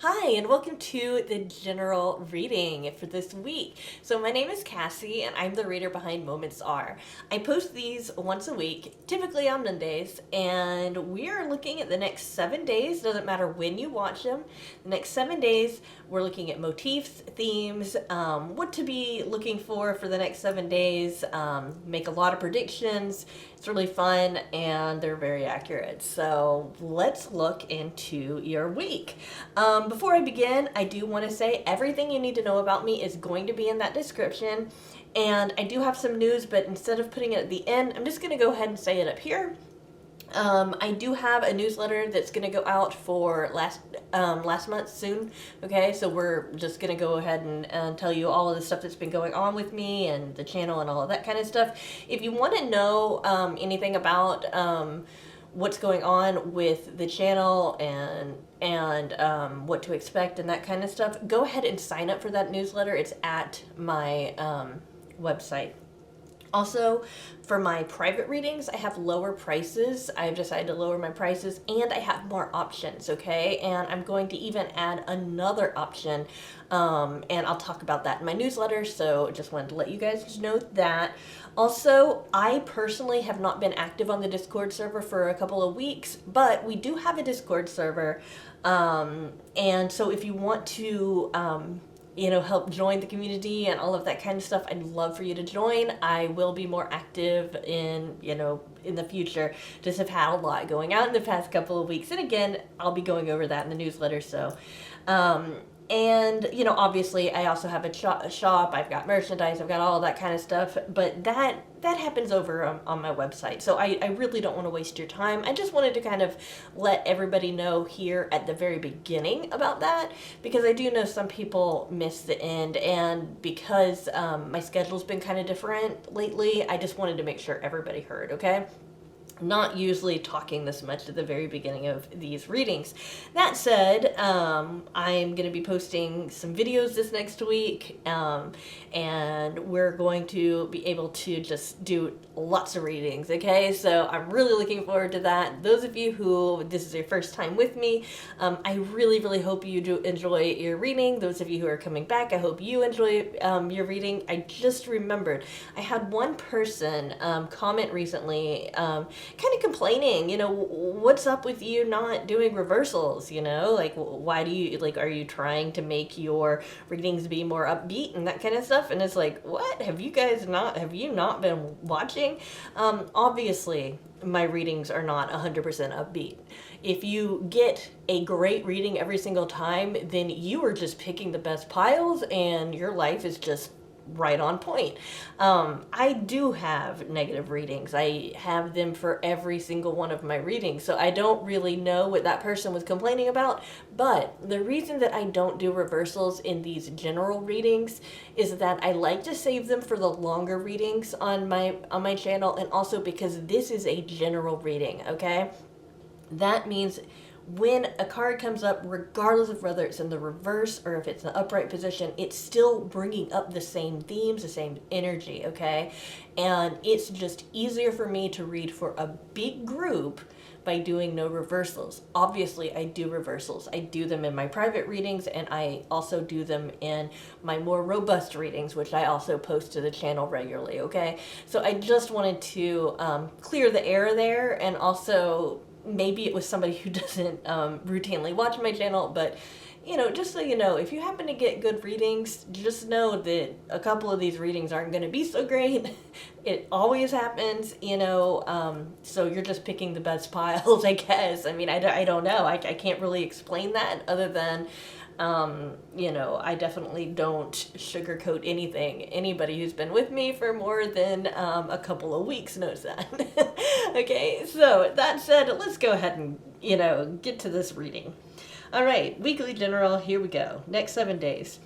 Hi, and welcome to the general reading for this week. So my name is Cassie, and I'm the reader behind MomentsAre. I post these once a week, typically on Mondays, and we are looking at the next 7 days. Doesn't matter when you watch them. The next 7 days, we're looking at motifs, themes, what to be looking for the next 7 days. Make a lot of predictions. It's really fun, and they're very accurate. So let's look into your week. Before I begin, I do want to say everything you need to know about me is going to be in that description. And I do have some news, but instead of putting it at the end, I'm just going to go ahead and say it up here. I do have a newsletter that's going to go out for last month soon. Okay, so we're just going to go ahead and tell you all of the stuff that's been going on with me and the channel and all of that kind of stuff. If you want to know anything about what's going on with the channel and what to expect and that kind of stuff, go ahead and sign up for that newsletter. It's at my website. Also, for my private readings, I have lower prices. I've decided to lower my prices, and I have more options, okay? And I'm going to even add another option, and I'll talk about that in my newsletter, so just wanted to let you guys know that. Also, I personally have not been active on the Discord server for a couple of weeks, but we do have a Discord server, and so if you want to help join the community and all of that kind of stuff, I'd love for you to join. I will be more active in the future. Just have had a lot going out in the past couple of weeks. And again, I'll be going over that in the newsletter. So, and, obviously I also have a shop. I've got merchandise. I've got all of that kind of stuff. But that happens over on my website. So I really don't want to waste your time. I just wanted to kind of let everybody know here at the very beginning about that, because I do know some people miss the end. And because my schedule's been kind of different lately, I just wanted to make sure everybody heard, okay? Not usually talking this much at the very beginning of these readings. That said, I'm going to be posting some videos this next week, and we're going to be able to just do lots of readings, okay? So I'm really looking forward to that. Those of you who this is your first time with me, I really, really hope you do enjoy your reading. Those of you who are coming back, I hope you enjoy your reading. I just remembered, I had one person comment recently, kind of complaining, what's up with you not doing reversals, like why do you, are you trying to make your readings be more upbeat and that kind of stuff? And it's like, what? Have you not been watching? Obviously my readings are not 100% upbeat. If you get a great reading every single time, then you are just picking the best piles and your life is just right on point. I do have negative readings. I have them for every single one of my readings, so I don't really know what that person was complaining about. But the reason that I don't do reversals in these general readings is that I like to save them for the longer readings on my channel, and also because this is a general reading, okay? That means when a card comes up, regardless of whether it's in the reverse or if it's in the upright position, it's still bringing up the same themes, the same energy, okay? And it's just easier for me to read for a big group by doing no reversals. Obviously, I do reversals. I do them in my private readings, and I also do them in my more robust readings, which I also post to the channel regularly, okay? So I just wanted to clear the air there, and also maybe it was somebody who doesn't routinely watch my channel, but just so you know, if you happen to get good readings, just know that a couple of these readings aren't going to be so great. It always happens, so you're just picking the best piles, I guess. I mean, I don't know. I can't really explain that other than I definitely don't sugarcoat anything. Anybody who's been with me for more than a couple of weeks knows that. Okay, so that said, let's go ahead and, get to this reading. All right, weekly general, here we go. Next 7 days.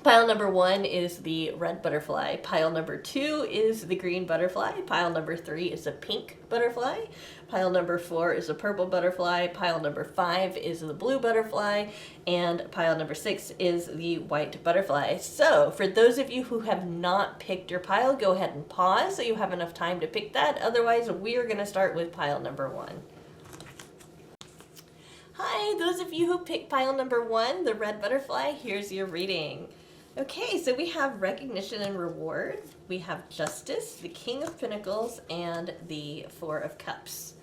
Pile number 1 is the red butterfly. Pile number 2 is the green butterfly. Pile number 3 is a pink butterfly. Pile number 4 is a purple butterfly. Pile number 5 is the blue butterfly. And pile number 6 is the white butterfly. So for those of you who have not picked your pile, go ahead and pause so you have enough time to pick that. Otherwise, we are going to start with pile number 1. Hi, those of you who picked pile number 1, the red butterfly, here's your reading. Okay, so we have recognition and reward. We have justice, the King of Pentacles, and the Four of Cups.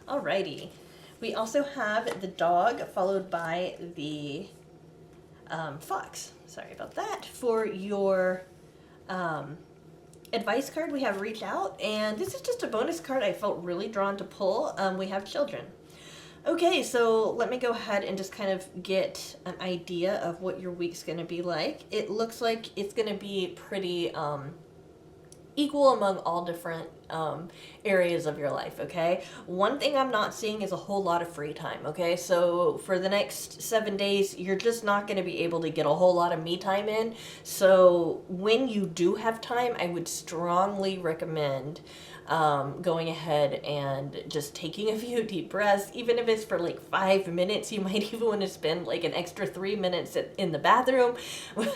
Alrighty. We also have the dog followed by the fox. Sorry about that. For your advice card, we have reach out, and this is just a bonus card I felt really drawn to pull. We have children. Okay, so let me go ahead and just kind of get an idea of what your week's going to be like. It looks like it's going to be pretty equal among all different areas of your life, okay? One thing I'm not seeing is a whole lot of free time, okay? So for the next 7 days, you're just not going to be able to get a whole lot of me time in. So when you do have time, I would strongly recommend going ahead and just taking a few deep breaths, even if it's for like 5 minutes. You might even want to spend like an extra 3 minutes in the bathroom,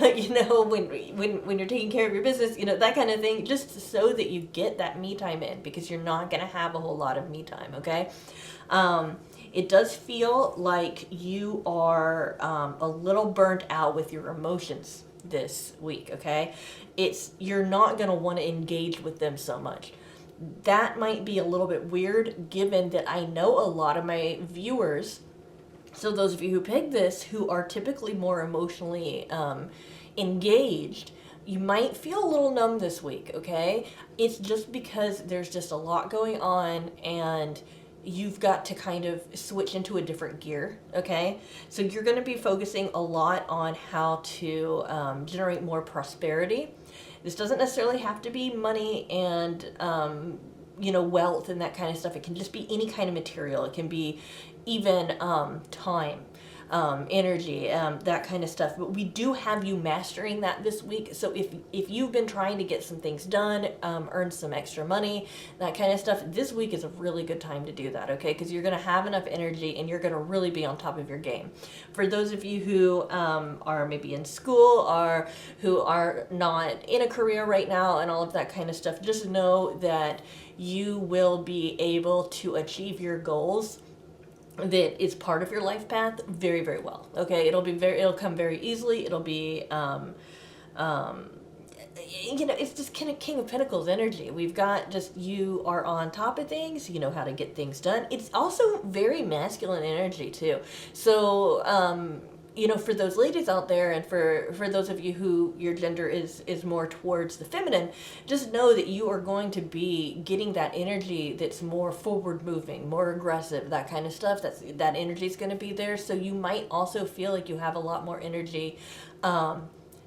you know, when you're taking care of your business, you know, that kind of thing, just so that you get that me time in, because you're not going to have a whole lot of me time, okay? It does feel like you are a little burnt out with your emotions this week, okay? You're not going to want to engage with them so much. That might be a little bit weird, given that I know a lot of my viewers, so those of you who picked this, who are typically more emotionally engaged, you might feel a little numb this week, okay? It's just because there's just a lot going on, and you've got to kind of switch into a different gear, okay? So you're going to be focusing a lot on how to generate more prosperity. This doesn't necessarily have to be money and, you know, wealth and that kind of stuff. It can just be any kind of material. It can be even time, energy, that kind of stuff. But we do have you mastering that this week. So if you've been trying to get some things done, earn some extra money, that kind of stuff, this week is a really good time to do that, okay? Because you're going to have enough energy and you're going to really be on top of your game. For those of you who are maybe in school or who are not in a career right now and all of that kind of stuff, just know that you will be able to achieve your goals that is part of your life path very, very well. Okay, it'll come very easily. It'll be, you know, it's just kind of King of Pentacles energy. We've got just, you are on top of things. You know how to get things done. It's also very masculine energy too. So, you know, for those ladies out there, and for those of you who your gender is more towards the feminine, just know that you are going to be getting that energy that's more forward moving, more aggressive, that kind of stuff. That energy is going to be there. So you might also feel like you have a lot more energy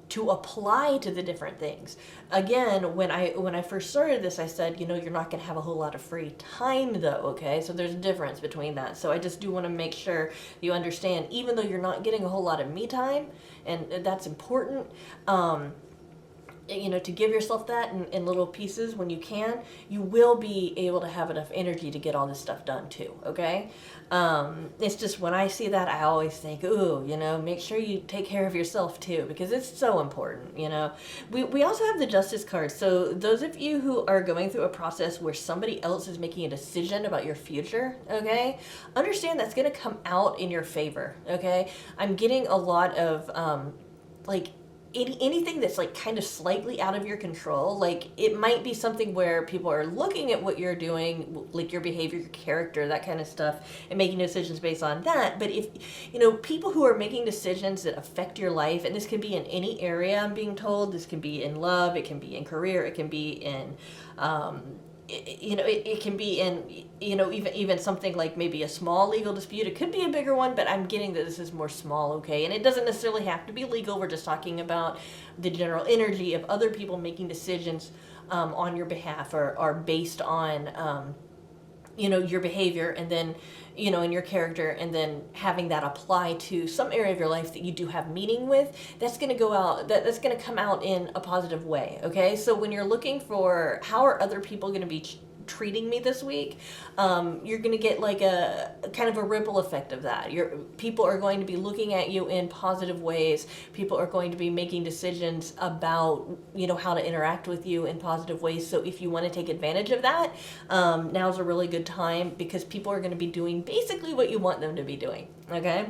to apply to the different things. Again, when I first started this, I said, you know, you're not going to have a whole lot of free time though, okay? So there's a difference between that. So I just do want to make sure you understand, even though you're not getting a whole lot of me time, and that's important, you know, to give yourself that in little pieces when you can, you will be able to have enough energy to get all this stuff done too, okay? It's just when I see that, I always think, ooh, you know, make sure you take care of yourself too, because it's so important, you know? We also have the Justice card. So those of you who are going through a process where somebody else is making a decision about your future, okay, understand that's going to come out in your favor, okay? I'm getting a lot of, like, anything that's like kind of slightly out of your control. Like, it might be something where people are looking at what you're doing, like your behavior, your character, that kind of stuff, and making decisions based on that. But if, you know, people who are making decisions that affect your life, and this can be in any area, I'm being told, this can be in love, it can be in career, it can be in, you know, it can be in, you know, even something like maybe a small legal dispute. It could be a bigger one, but I'm getting that this is more small, okay? And it doesn't necessarily have to be legal. We're just talking about the general energy of other people making decisions on your behalf, or based on, you know, your behavior, and then, you know, in your character, and then having that apply to some area of your life that you do have meaning with. That's going to go out, that's going to come out in a positive way, okay? So when you're looking for how are other people going to be treating me this week, you're going to get like a kind of a ripple effect of that. People are going to be looking at you in positive ways. People are going to be making decisions about, how to interact with you in positive ways. So if you want to take advantage of that, now's a really good time, because people are going to be doing basically what you want them to be doing. Okay.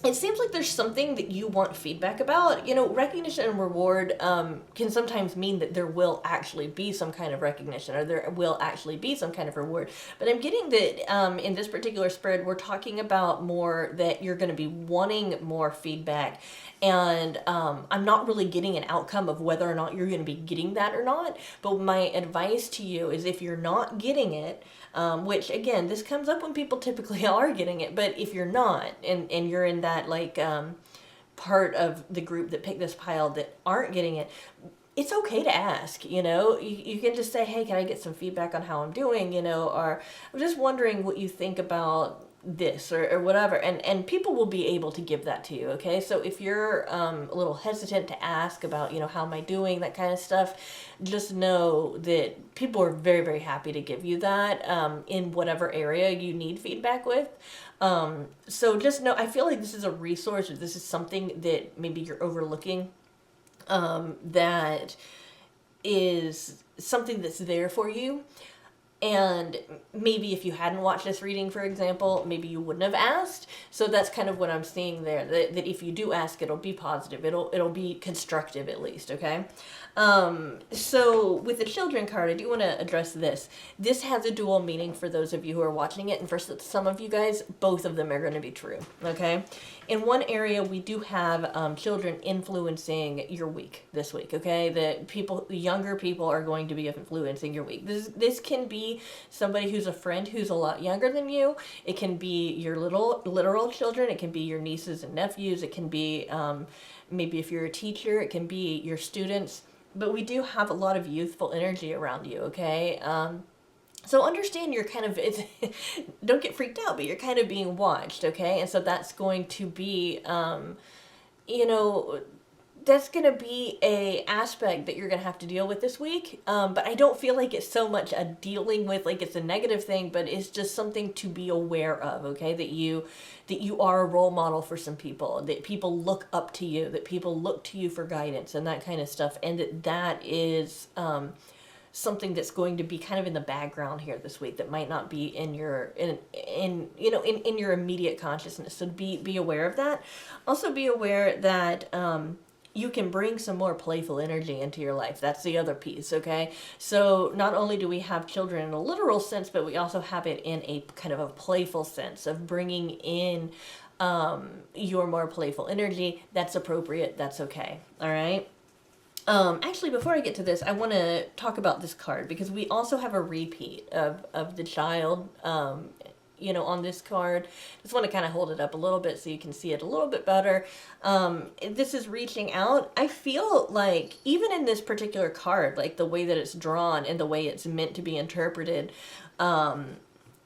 It seems like there's something that you want feedback about. Recognition and reward can sometimes mean that there will actually be some kind of recognition, or there will actually be some kind of reward. But I'm getting that in this particular spread, we're talking about more that you're going to be wanting more feedback. And I'm not really getting an outcome of whether or not you're going to be getting that or not. But my advice to you is, if you're not getting it, which again, this comes up when people typically are getting it, but if you're not, and you're in that part of the group that picked this pile that aren't getting it, it's okay to ask. You can just say, hey, can I get some feedback on how I'm doing, or I'm just wondering what you think about this, or whatever, and people will be able to give that to you. Okay, so if you're a little hesitant to ask about how am I doing, that kind of stuff, just know that people are very, very happy to give you that in whatever area you need feedback with. So just know, I feel like this is a resource, or this is something that maybe you're overlooking, that is something that's there for you. And maybe if you hadn't watched this reading, for example, maybe you wouldn't have asked. So that's kind of what I'm seeing there, that if you do ask, it'll be positive. It'll be constructive, at least, okay? So with the children card, I do want to address this. This has a dual meaning for those of you who are watching it, and for some of you guys, both of them are going to be true, okay? In one area, we do have children influencing your week this week, okay? The younger people are going to be influencing your week. This can be somebody who's a friend who's a lot younger than you. It can be your literal children. It can be your nieces and nephews. It can be maybe if you're a teacher, it can be your students. But we do have a lot of youthful energy around you, okay? So understand you're kind of, don't get freaked out, but you're kind of being watched, okay? And so that's going to be, that's going to be a aspect that you're going to have to deal with this week. But I don't feel like it's so much a dealing with, like it's a negative thing, but it's just something to be aware of, okay? That you are a role model for some people, that people look up to you, that people look to you for guidance and that kind of stuff. And that is, something that's going to be kind of in the background here this week, that might not be in your in your immediate consciousness. So be aware of that. Also be aware that you can bring some more playful energy into your life. That's the other piece, okay? So not only do we have children in a literal sense, but we also have it in a kind of a playful sense of bringing in your more playful energy. That's appropriate. That's okay. All right? Actually, before I get to this, I want to talk about this card, because we also have a repeat of the child, on this card. Just want to kind of hold it up a little bit so you can see it a little bit better. This is reaching out. I feel like even in this particular card, like the way that it's drawn and the way it's meant to be interpreted,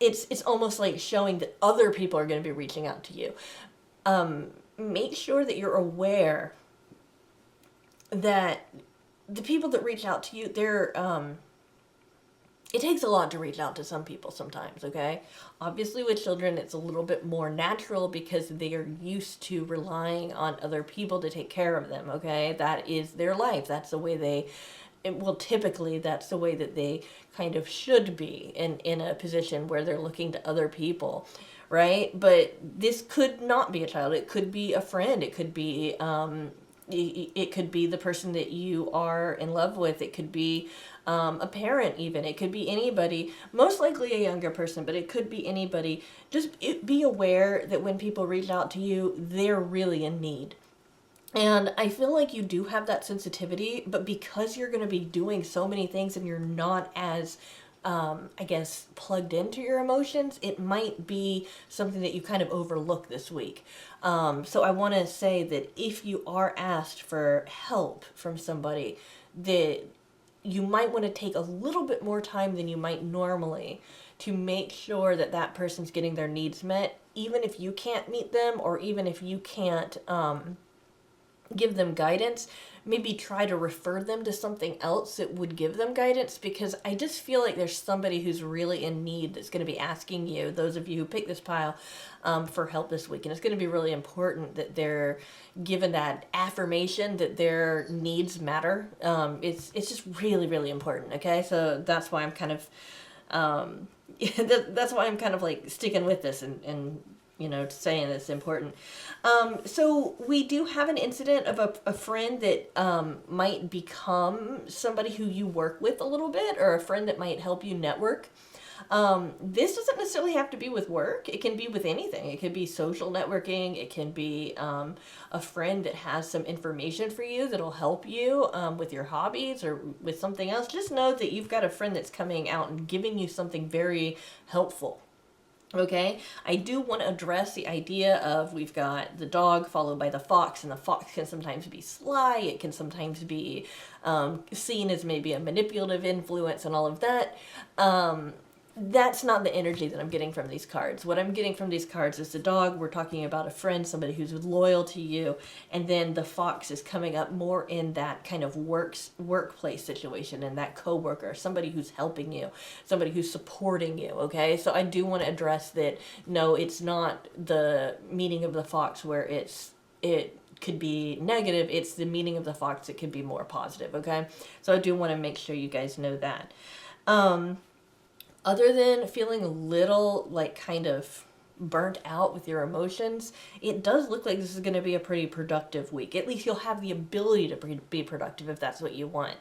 it's almost like showing that other people are going to be reaching out to you. Make sure that you're aware that the people that reach out to you, it takes a lot to reach out to some people sometimes, okay? Obviously with children, it's a little bit more natural because they are used to relying on other people to take care of them, okay? That is their life. That's the way typically that's the way that they kind of should be in a position where they're looking to other people, right? But this could not be a child. It could be a friend. It could be, it could be the person that you are in love with. It could be a parent even. It could be anybody, most likely a younger person, but it could be anybody. Just be aware that when people reach out to you, they're really in need. And I feel like you do have that sensitivity, but because you're going to be doing so many things and you're not as plugged into your emotions, it might be something that you kind of overlook this week. So I want to say that if you are asked for help from somebody, that you might want to take a little bit more time than you might normally to make sure that that person's getting their needs met, even if you can't meet them, or even if you can't, give them guidance, maybe try to refer them to something else that would give them guidance, because I just feel like there's somebody who's really in need that's going to be asking you, those of you who pick this pile, for help this week. And it's going to be really important that they're given that affirmation that their needs matter. It's just really, really important. Okay. So that's why I'm kind of, that's why I'm kind of like sticking with this and saying it's important. So we do have an incident of a friend that might become somebody who you work with a little bit, or a friend that might help you network. This doesn't necessarily have to be with work. It can be with anything. It could be social networking. It can be a friend that has some information for you that'll help you with your hobbies or with something else. Just know that you've got a friend that's coming out and giving you something very helpful. Okay, I do want to address the idea of we've got the dog followed by the fox, and the fox can sometimes be sly. It can sometimes be seen as maybe a manipulative influence and all of that. That's not the energy that I'm getting from these cards. What I'm getting from these cards is the dog. We're talking about a friend, somebody who's loyal to you. And then the fox is coming up more in that kind of workplace situation, and that coworker, somebody who's helping you, somebody who's supporting you. Okay. So I do want to address that. No, it's not the meaning of the fox where it could be negative. It's the meaning of the fox. It could be more positive. Okay. So I do want to make sure you guys know that. Other than feeling a little like kind of burnt out with your emotions, it does look like this is going to be a pretty productive week. At least you'll have the ability to be productive if that's what you want.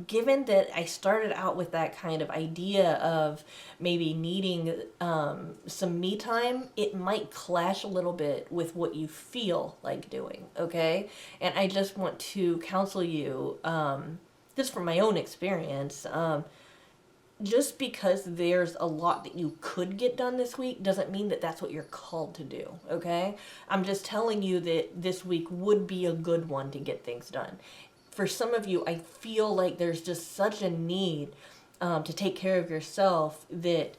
Given that I started out with that kind of idea of maybe needing some me time, it might clash a little bit with what you feel like doing, okay? And I just want to counsel you, just from my own experience, just because there's a lot that you could get done this week doesn't mean that that's what you're called to do, okay? I'm just telling you that this week would be a good one to get things done. For some of you, I feel like there's just such a need to take care of yourself, that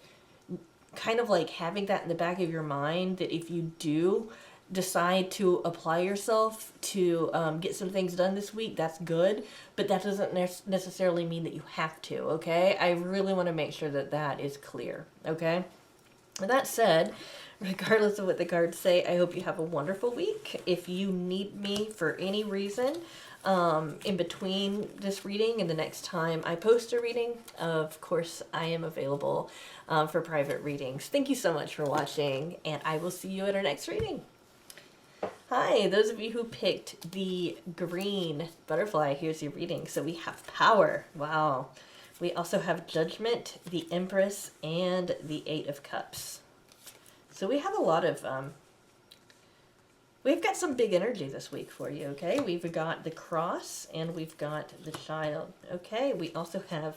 kind of like having that in the back of your mind, that if you do decide to apply yourself to get some things done this week, that's good, but that doesn't necessarily mean that you have to, okay? I really want to make sure that that is clear, okay? With that said, regardless of what the cards say, I hope you have a wonderful week. If you need me for any reason in between this reading and the next time I post a reading, of course, I am available for private readings. Thank you so much for watching, and I will see you at our next reading. Hi, those of you who picked the green butterfly, here's your reading. So we have power. Wow. We also have judgment, the Empress, and the Eight of Cups. So we have a lot of, we've got some big energy this week for you, okay? We've got the Cross, and we've got the Child, okay? We also have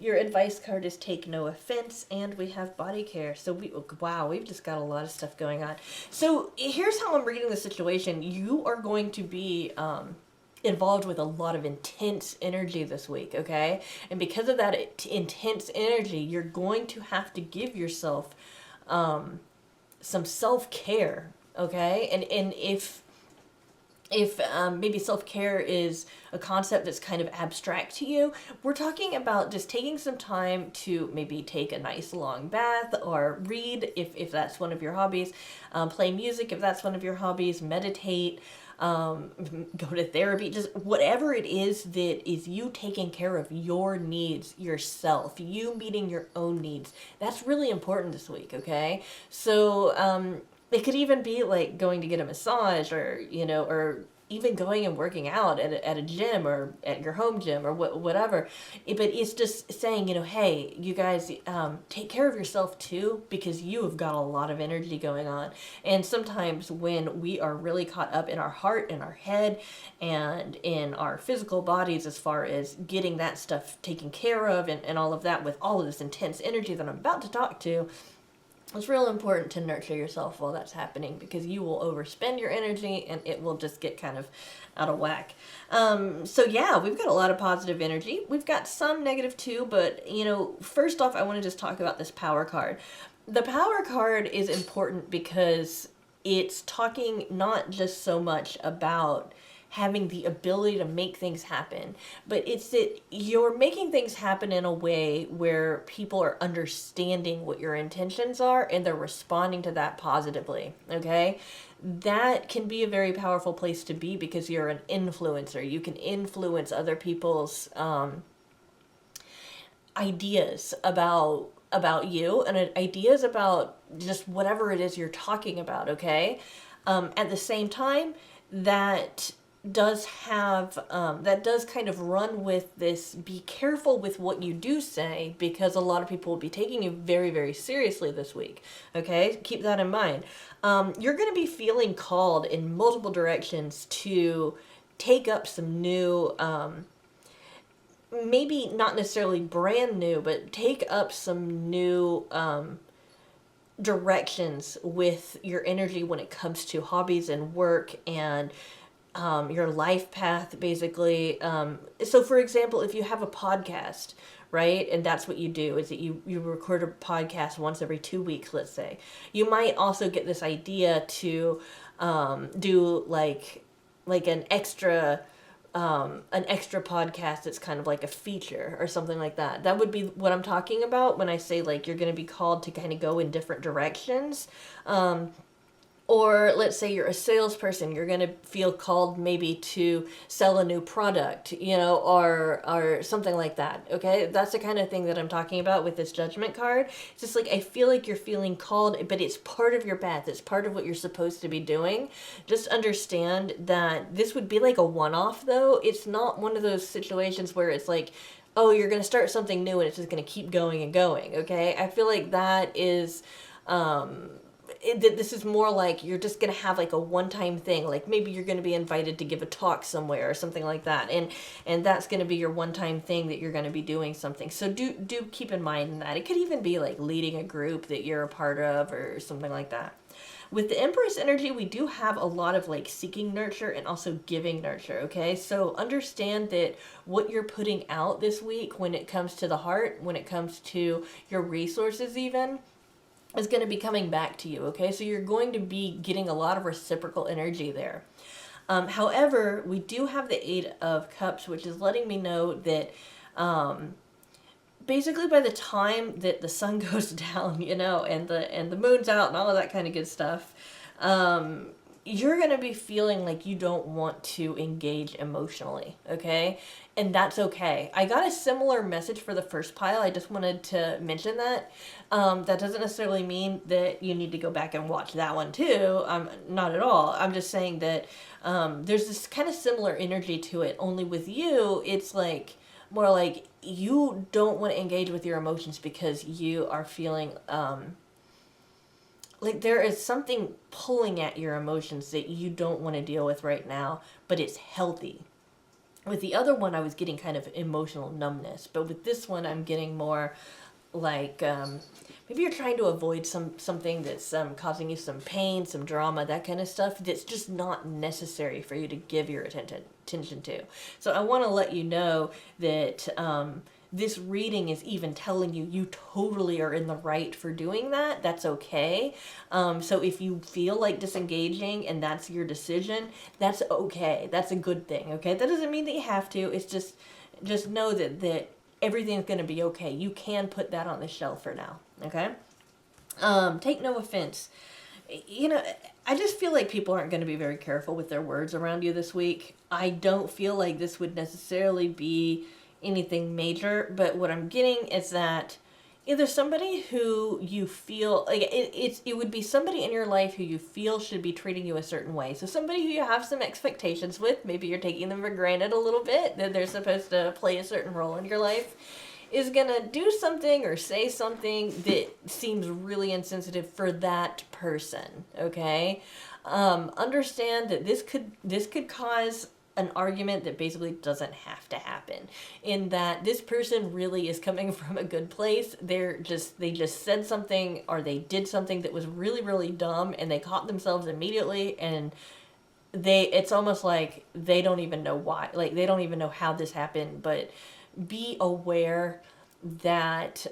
your advice card is take no offense, and we have body care. So we've just got a lot of stuff going on. So here's how I'm reading the situation. You are going to be involved with a lot of intense energy this week, okay? And because of that intense energy, you're going to have to give yourself some self-care, okay? And if maybe self-care is a concept that's kind of abstract to you, we're talking about just taking some time to maybe take a nice long bath, or read if that's one of your hobbies, play music if that's one of your hobbies, meditate, go to therapy, just whatever it is that is you taking care of your needs yourself, you meeting your own needs. That's really important this week, okay? So, it could even be like going to get a massage, or even going and working out at a gym, or at your home gym, or whatever. But it's just saying, hey, you guys, take care of yourself too, because you have got a lot of energy going on. And sometimes when we are really caught up in our heart, in our head, and in our physical bodies, as far as getting that stuff taken care of, and all of that, with all of this intense energy that I'm about to talk to, it's real important to nurture yourself while that's happening, because you will overspend your energy and it will just get kind of out of whack. So yeah, we've got a lot of positive energy. We've got some negative too, but first off, I want to just talk about this power card. The power card is important because it's talking not just so much about having the ability to make things happen, but it's that you're making things happen in a way where people are understanding what your intentions are and they're responding to that positively. Okay, that can be a very powerful place to be because you're an influencer. You can influence other people's ideas about you and ideas about just whatever it is you're talking about. Okay, at the same time, that does kind of run with this: be careful with what you do say, because a lot of people will be taking you very, very seriously this week. Okay, keep that in mind. You're going to be feeling called in multiple directions to take up some new, maybe not necessarily brand new, but take up some new directions with your energy when it comes to hobbies and work and your life path, basically. So, for example, if you have a podcast, right, and that's what you do, is that you record a podcast once every 2 weeks, let's say, you might also get this idea to do like an extra podcast that's kind of like a feature or something like that. That would be what I'm talking about when I say like you're going to be called to kind of go in different directions. Or let's say you're a salesperson, you're going to feel called maybe to sell a new product, or something like that. Okay, that's the kind of thing that I'm talking about with this judgment card. It's just like I feel like you're feeling called, but it's part of your path. It's part of what you're supposed to be doing. Just understand that this would be like a one-off, though. It's not one of those situations where it's like, oh, you're going to start something new and it's just going to keep going and going. Okay, I feel like that is. This is more like you're just going to have like a one-time thing. Like maybe you're going to be invited to give a talk somewhere or something like that. And that's going to be your one-time thing that you're going to be doing something. So do keep in mind that. It could even be like leading a group that you're a part of or something like that. With the Empress energy, we do have a lot of like seeking nurture and also giving nurture, okay? So understand that what you're putting out this week when it comes to the heart, when it comes to your resources even, is going to be coming back to you, okay? So you're going to be getting a lot of reciprocal energy there. However, we do have the Eight of Cups, which is letting me know that basically by the time that the sun goes down, and the moon's out and all of that kind of good stuff, you're going to be feeling like you don't want to engage emotionally, okay? And that's okay. I got a similar message for the first pile. I just wanted to mention that. That doesn't necessarily mean that you need to go back and watch that one too. Not at all. I'm just saying that there's this kind of similar energy to it. Only with you, it's like more like you don't want to engage with your emotions because you are feeling like there is something pulling at your emotions that you don't want to deal with right now, but it's healthy. With the other one, I was getting kind of emotional numbness, but with this one, I'm getting more like maybe you're trying to avoid something that's causing you some pain, some drama, that kind of stuff that's just not necessary for you to give your attention to. So I want to let you know that this reading is even telling you totally are in the right for doing that. That's okay. So if you feel like disengaging and that's your decision, that's okay. That's a good thing, okay? That doesn't mean that you have to. It's just know that everything's going to be okay. You can put that on the shelf for now, okay? Take no offense. I just feel like people aren't going to be very careful with their words around you this week. I don't feel like this would necessarily be anything major, but what I'm getting is that either somebody who you feel like it would be somebody in your life who you feel should be treating you a certain way. So somebody who you have some expectations with, maybe you're taking them for granted a little bit, that they're supposed to play a certain role in your life, is gonna do something or say something that seems really insensitive for that person. Okay, understand that this could cause an argument that basically doesn't have to happen, in that this person really is coming from a good place. They just said something or they did something that was really, really dumb, and they caught themselves immediately, and it's almost like they don't even know why, like they don't even know how this happened. But be aware that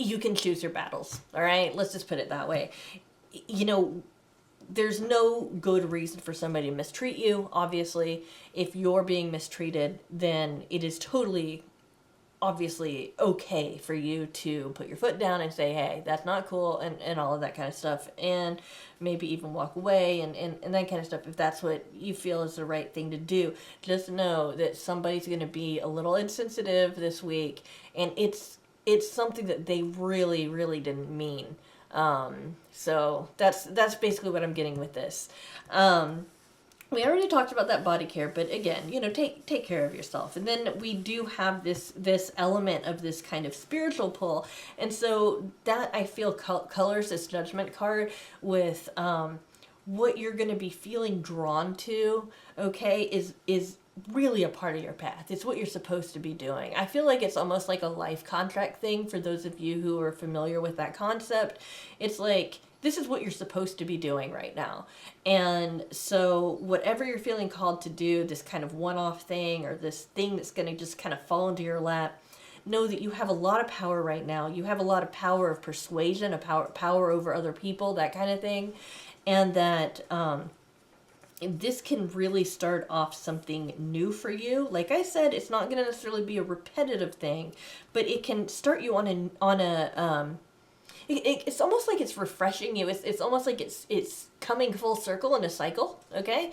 you can choose your battles. All right, let's just put it that way. You know, there's no good reason for somebody to mistreat you. Obviously, if you're being mistreated, then it is totally obviously okay for you to put your foot down and say, hey, that's not cool, and all of that kind of stuff, and maybe even walk away and that kind of stuff if that's what you feel is the right thing to do. Just know that somebody's going to be a little insensitive this week, and it's something that they really, really didn't mean. So that's basically what I'm getting with this. We already talked about that body care, but again, you know, take care of yourself. And then we do have this element of this kind of spiritual pull, and so that I feel colors this judgment card with what you're going to be feeling drawn to. Okay, is really a part of your path. It's what you're supposed to be doing. I feel like it's almost like a life contract thing for those of you who are familiar with that concept. It's like, this is what you're supposed to be doing right now. And so whatever you're feeling called to do, this kind of one-off thing or this thing that's going to just kind of fall into your lap, know that you have a lot of power right now. You have a lot of power of persuasion, a power over other people, that kind of thing. And that this can really start off something new for you. Like I said, it's not going to necessarily be a repetitive thing, but it can start you on a it's almost like it's refreshing you. It's almost like it's coming full circle in a cycle, okay?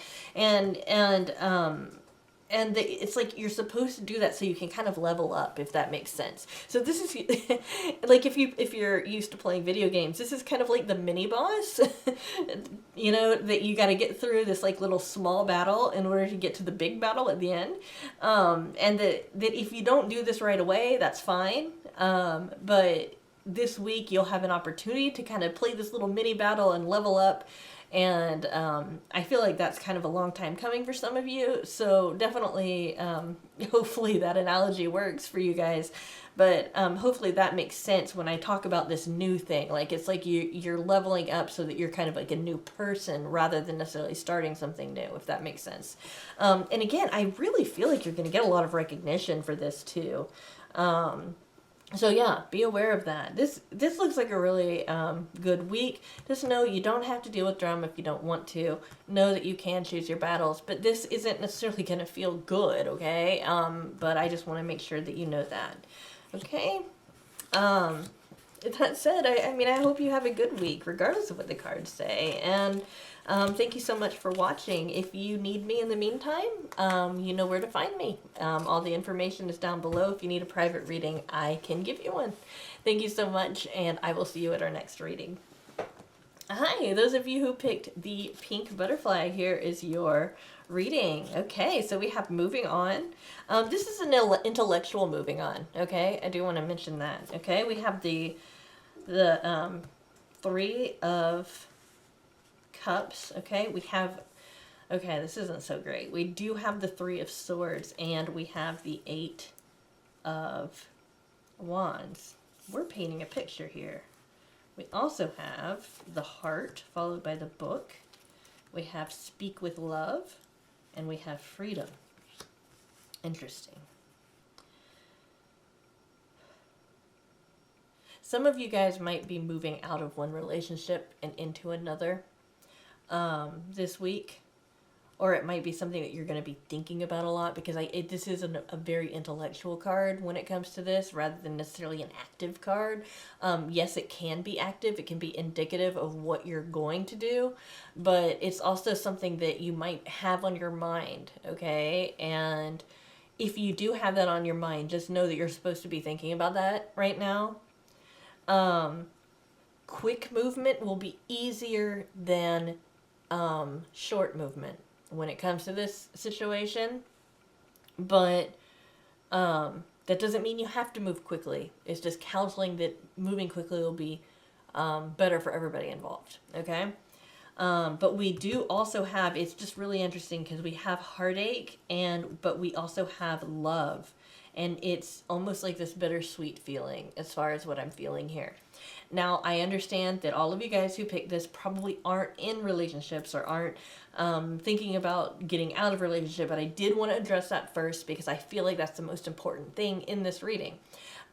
It's like you're supposed to do that so you can kind of level up, if that makes sense. So this is like if you're used to playing video games, this is kind of like the mini boss, you know, that you got to get through this like little small battle in order to get to the big battle at the end. And that if you don't do this right away, that's fine. But this week you'll have an opportunity to kind of play this little mini battle and level up. And I feel like that's kind of a long time coming for some of you. So definitely, hopefully that analogy works for you guys. But hopefully that makes sense when I talk about this new thing. Like it's like you're leveling up so that you're kind of like a new person rather than necessarily starting something new, if that makes sense. And again, I really feel like you're going to get a lot of recognition for this too. So yeah, be aware of that. This looks like a really good week. Just know you don't have to deal with drama if you don't want to. Know that you can choose your battles, but this isn't necessarily going to feel good, okay? But I just want to make sure that you know that, okay? That said, I mean, I hope you have a good week, regardless of what the cards say. And thank you so much for watching. If you need me in the meantime, you know where to find me. All the information is down below. If you need a private reading, I can give you one. Thank you so much, and I will see you at our next reading. Hi, those of you who picked the pink butterfly, here is your reading. Okay, so we have moving on. This is an intellectual moving on, okay? I do want to mention that, okay? We have the Three of Cups, okay? We have, okay, this isn't so great. We do have the Three of Swords, and we have the Eight of Wands. We're painting a picture here. We also have the Heart, followed by the Book. We have Speak with Love, and we have Freedom. Interesting. Some of you guys might be moving out of one relationship and into another this week. Or it might be something that you're going to be thinking about a lot, because this is a very intellectual card when it comes to this, rather than necessarily an active card. Yes, it can be active. It can be indicative of what you're going to do, but it's also something that you might have on your mind, okay? And if you do have that on your mind, just know that you're supposed to be thinking about that right now. Quick movement will be easier than short movement when it comes to this situation, but that doesn't mean you have to move quickly. It's just counseling that moving quickly will be better for everybody involved, okay? But we do also have, it's just really interesting because we have heartache, but we also have love, and it's almost like this bittersweet feeling as far as what I'm feeling here. Now, I understand that all of you guys who picked this probably aren't in relationships or aren't thinking about getting out of a relationship, but I did want to address that first because I feel like that's the most important thing in this reading.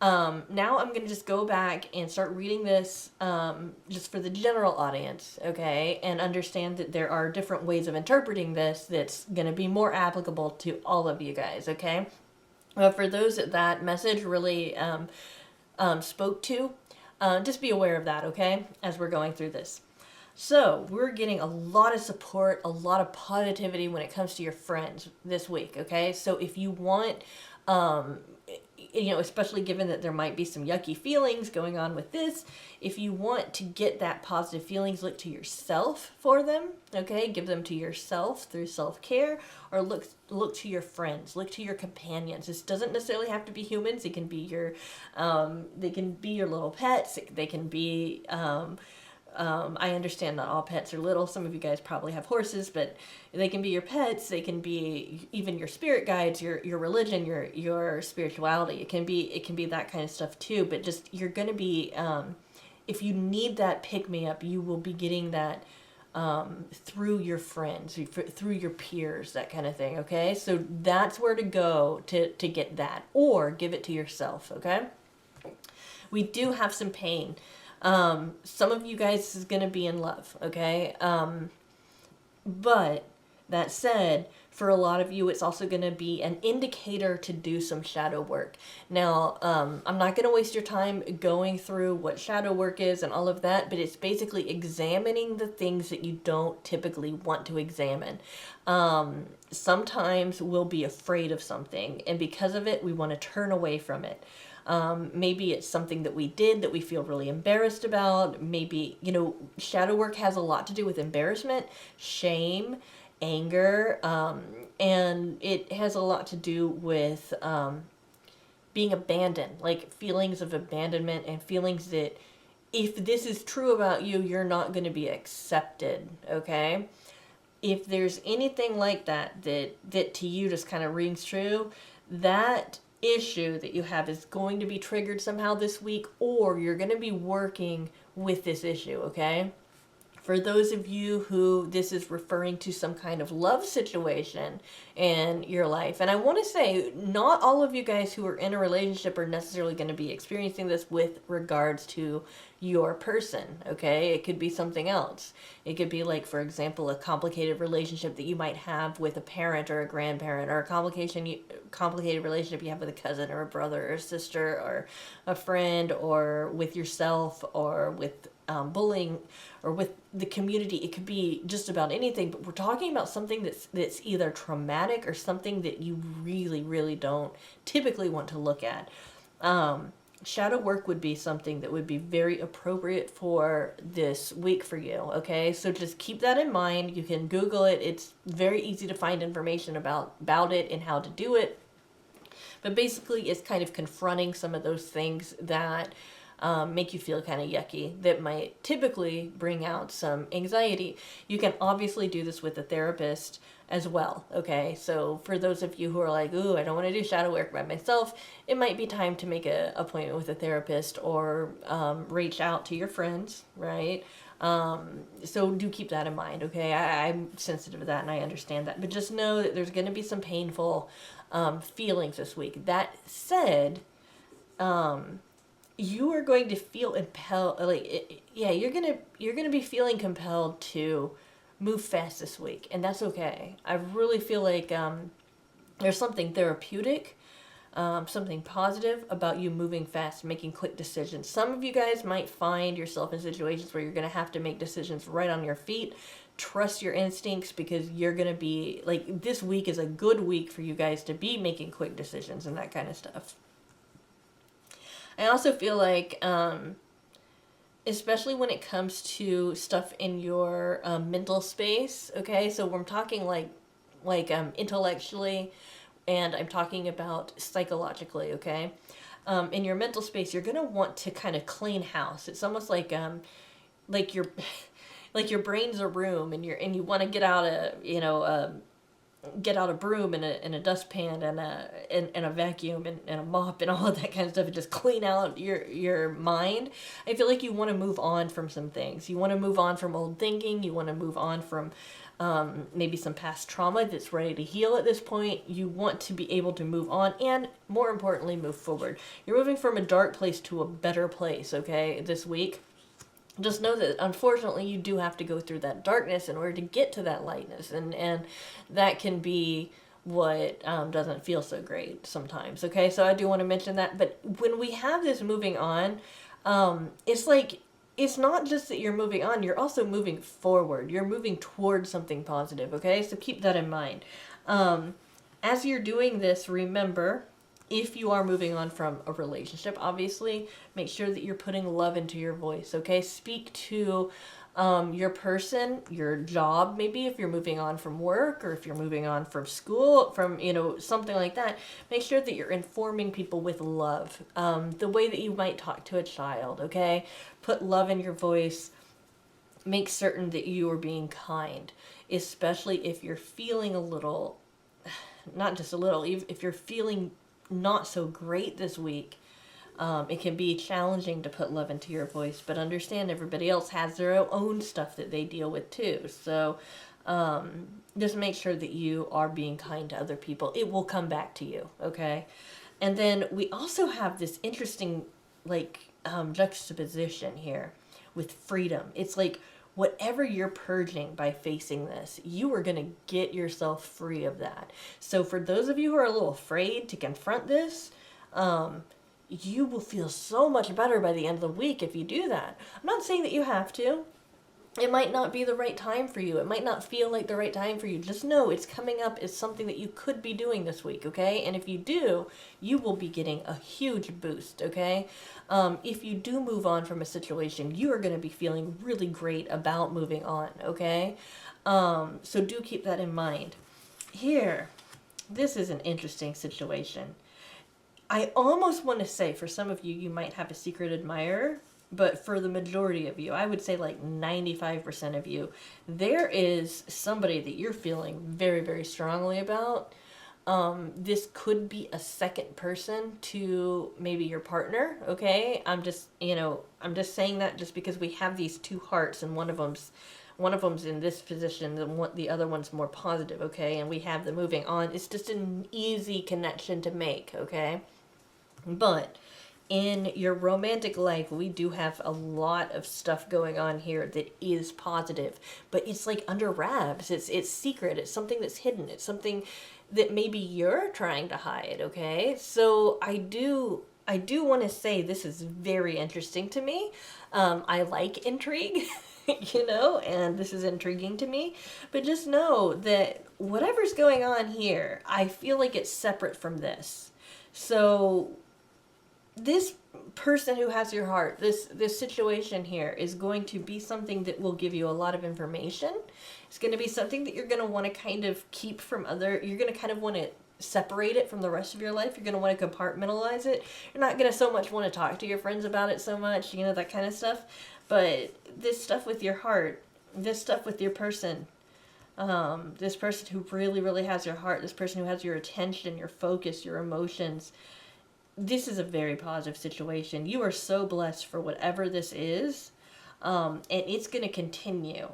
Now I'm going to just go back and start reading this just for the general audience, okay? And understand that there are different ways of interpreting this that's going to be more applicable to all of you guys, okay? For those that message really spoke to, just be aware of that, okay? As we're going through this. So we're getting a lot of support, a lot of positivity when it comes to your friends this week, okay? So if you want, especially given that there might be some yucky feelings going on with this, if you want to get that positive feelings, look to yourself for them, okay? Give them to yourself through self-care, or look to your friends, look to your companions. This doesn't necessarily have to be humans. It can be they can be your little pets. They can be, I understand not all pets are little. Some of you guys probably have horses, but they can be your pets. They can be even your spirit guides, your religion, your spirituality. It can be that kind of stuff too. But just you're gonna be, if you need that pick me up, you will be getting that through your friends, through your peers, that kind of thing. Okay, so that's where to go to get that, or give it to yourself. Okay, we do have some pain. Some of you guys is going to be in love, okay? But that said, for a lot of you, it's also going to be an indicator to do some shadow work. Now, I'm not going to waste your time going through what shadow work is and all of that, but it's basically examining the things that you don't typically want to examine. Sometimes we'll be afraid of something, and because of it, we want to turn away from it. Maybe it's something that we did that we feel really embarrassed about. Maybe, shadow work has a lot to do with embarrassment, shame, anger, and it has a lot to do with being abandoned, like feelings of abandonment and feelings that if this is true about you, you're not going to be accepted, okay? If there's anything like that to you just kind of rings true, that issue that you have is going to be triggered somehow this week, or you're going to be working with this issue, okay? For those of you who this is referring to some kind of love situation in your life, and I want to say not all of you guys who are in a relationship are necessarily going to be experiencing this with regards to your person, okay? It could be something else. It could be like, for example, a complicated relationship that you might have with a parent or a grandparent, or a complicated relationship you have with a cousin or a brother or a sister or a friend, or with yourself, or with bullying, or with the community. It could be just about anything, but we're talking about something that's either traumatic or something that you really, really don't typically want to look at. Shadow work would be something that would be very appropriate for this week for you, okay? So just keep that in mind. You can Google it. It's very easy to find information about it and how to do it. But basically, it's kind of confronting some of those things that make you feel kind of yucky, that might typically bring out some anxiety. You can obviously do this with a therapist as well, okay? So for those of you who are like, ooh, I don't want to do shadow work by myself, it might be time to make an appointment with a therapist, or reach out to your friends, right? So do keep that in mind, okay? I'm sensitive to that and I understand that, but just know that there's going to be some painful feelings this week. That said, you are going to feel impelled, you're gonna be feeling compelled to move fast this week, and that's okay. I really feel like there's something therapeutic, something positive about you moving fast, making quick decisions. Some of you guys might find yourself in situations where you're gonna have to make decisions right on your feet. Trust your instincts, because you're gonna be this week is a good week for you guys to be making quick decisions and that kind of stuff. I also feel like, especially when it comes to stuff in your mental space, okay? So we're talking like intellectually, and I'm talking about psychologically, okay? In your mental space, you're gonna want to kind of clean house. It's almost like your like your brain's a room, and you want to get out get out a broom and a dustpan and a vacuum and a mop and all of that kind of stuff and just clean out your mind. I feel like you want to move on from some things. You want to move on from old thinking. You want to move on from maybe some past trauma that's ready to heal at this point. You want to be able to move on and, more importantly, move forward. You're moving from a dark place to a better place, okay, this week. Just know that unfortunately you do have to go through that darkness in order to get to that lightness, and that can be what doesn't feel so great sometimes. Okay, so I do want to mention that. But when we have this moving on, it's like, it's not just that you're moving on, you're also moving forward. You're moving towards something positive. Okay, so keep that in mind. As you're doing this, remember, if you are moving on from a relationship, obviously, make sure that you're putting love into your voice, okay? Speak to your person, your job, maybe if you're moving on from work or if you're moving on from school, from, something like that. Make sure that you're informing people with love, the way that you might talk to a child, okay? Put love in your voice. Make certain that you are being kind, especially if you're feeling a little, not just a little, if you're feeling not so great this week. It can be challenging to put love into your voice, but understand everybody else has their own stuff that they deal with too. So just make sure that you are being kind to other people. It will come back to you, okay? And then we also have this interesting juxtaposition here with freedom. It's like, whatever you're purging by facing this, you are going to get yourself free of that. So for those of you who are a little afraid to confront this, you will feel so much better by the end of the week if you do that. I'm not saying that you have to. It might not be the right time for you. It might not feel like the right time for you. Just know it's coming up as something that you could be doing this week, okay? And if you do, you will be getting a huge boost, okay? If you do move on from a situation, you are going to be feeling really great about moving on, okay? So do keep that in mind. Here, this is an interesting situation. I almost want to say, for some of you, you might have a secret admirer. But for the majority of you, I would say like 95% of you, there is somebody that you're feeling very, very strongly about. This could be a second person to maybe your partner, okay? I'm just saying that just because we have these two hearts and one of them's in this position, the other one's more positive, okay? And we have the moving on. It's just an easy connection to make, okay? But in your romantic life, we do have a lot of stuff going on here that is positive, but it's like under wraps. It's secret. It's something that's hidden. It's something that maybe you're trying to hide, okay? So I do want to say this is very interesting to me. I like intrigue, and this is intriguing to me. But just know that whatever's going on here, I feel like it's separate from this. So this person who has your heart, this situation here is going to be something that will give you a lot of information. It's going to be something that you're going to want to kind of keep from you're going to kind of want to separate it from the rest of your life. You're going to want to compartmentalize it. You're not going to so much want to talk to your friends about it so much, that kind of stuff. But this stuff with your heart, this stuff with your person, this person who really, really has your heart, this person who has your attention, your focus, your emotions, this is a very positive situation. You are so blessed for whatever this is, and it's going to continue.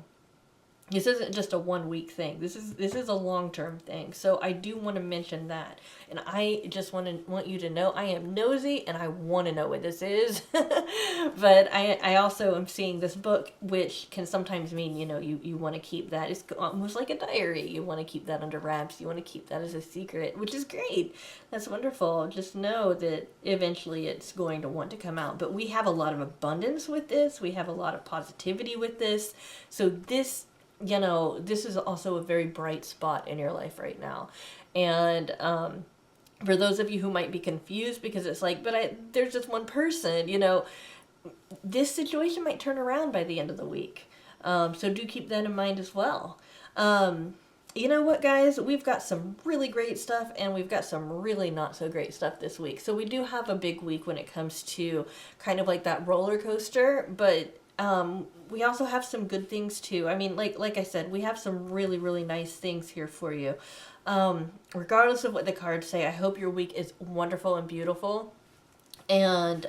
This isn't just a 1 week thing. This is a long-term thing. So I do want to mention that. And I just want you to know I am nosy and I want to know what this is. But I also am seeing this book, which can sometimes mean, you want to keep that. It's almost like a diary. You want to keep that under wraps. You want to keep that as a secret, which is great. That's wonderful. Just know that eventually it's going to want to come out. But we have a lot of abundance with this. We have a lot of positivity with this. So this is also a very bright spot in your life right now. And for those of you who might be confused because it's like, but there's just one person, this situation might turn around by the end of the week. So do keep that in mind as well. You know what, guys? We've got some really great stuff and we've got some really not so great stuff this week. So we do have a big week when it comes to kind of like that roller coaster, but we also have some good things too. I mean, like I said, we have some really, really nice things here for you. Regardless of what the cards say, I hope your week is wonderful and beautiful. And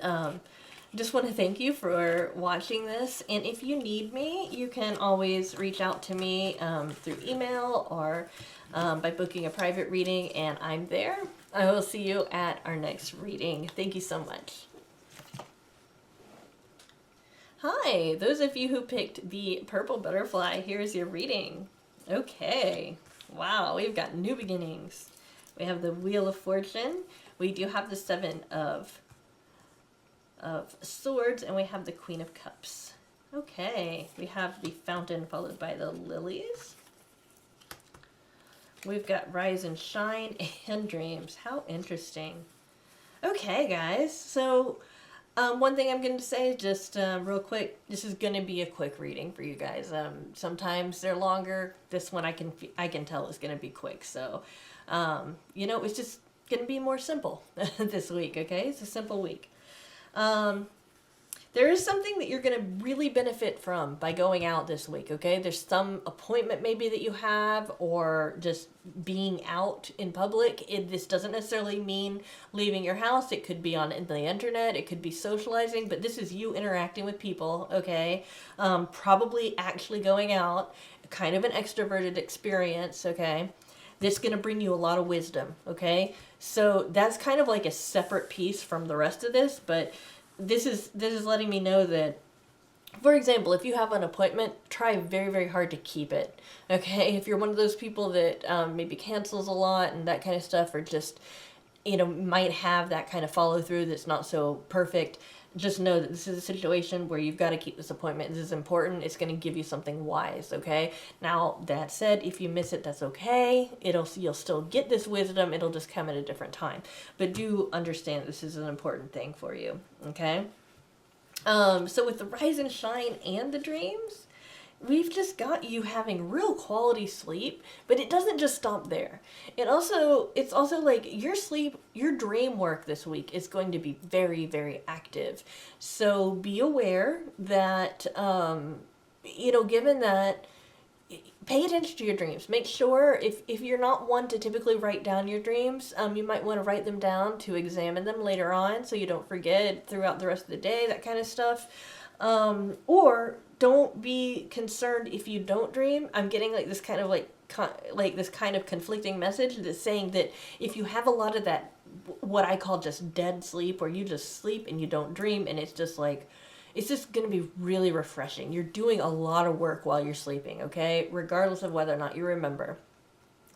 just want to thank you for watching this. And if you need me, you can always reach out to me through email or by booking a private reading, and I'm there. I will see you at our next reading. Thank you so much. Hi, those of you who picked the purple butterfly, here's your reading. Okay, wow, we've got new beginnings. We have the Wheel of Fortune. We do have the Seven of Swords, and we have the Queen of Cups. Okay, we have the Fountain followed by the Lilies. We've got Rise and Shine and Dreams. How interesting. Okay, guys, so one thing I'm going to say, just real quick, this is going to be a quick reading for you guys. Sometimes they're longer. This one I can tell is going to be quick. So, you know, it's just going to be more simple this week, okay? It's a simple week. There is something that you're going to really benefit from by going out this week, okay? There's some appointment maybe that you have, or just being out in public. This doesn't necessarily mean leaving your house. It could be on the internet. It could be socializing, but this is you interacting with people, okay? Probably actually going out, kind of an extroverted experience, okay? That's going to bring you a lot of wisdom, okay? So that's kind of like a separate piece from the rest of this, but this is letting me know that, for example, if you have an appointment, try very, very hard to keep it, okay? If you're one of those people that maybe cancels a lot and that kind of stuff, or just, you know, might have that kind of follow through that's not so perfect, just know that this is a situation where you've got to keep this appointment. This is important. It's going to give you something wise, okay? Now, that said, if you miss it, that's okay. You'll still get this wisdom. It'll just come at a different time. But do understand this is an important thing for you, okay? So with the Rise and Shine and the Dreams, we've just got you having real quality sleep, but it doesn't just stop there. It's also like your dream work this week is going to be very, very active. So be aware that, you know, given that, pay attention to your dreams. Make sure if you're not one to typically write down your dreams, you might want to write them down to examine them later on so you don't forget throughout the rest of the day, that kind of stuff. Or don't be concerned if you don't dream. I'm getting like this kind of this kind of conflicting message that's saying that if you have a lot of that, what I call just dead sleep, where you just sleep and you don't dream, and it's just like, it's just going to be really refreshing. You're doing a lot of work while you're sleeping, okay? Regardless of whether or not you remember.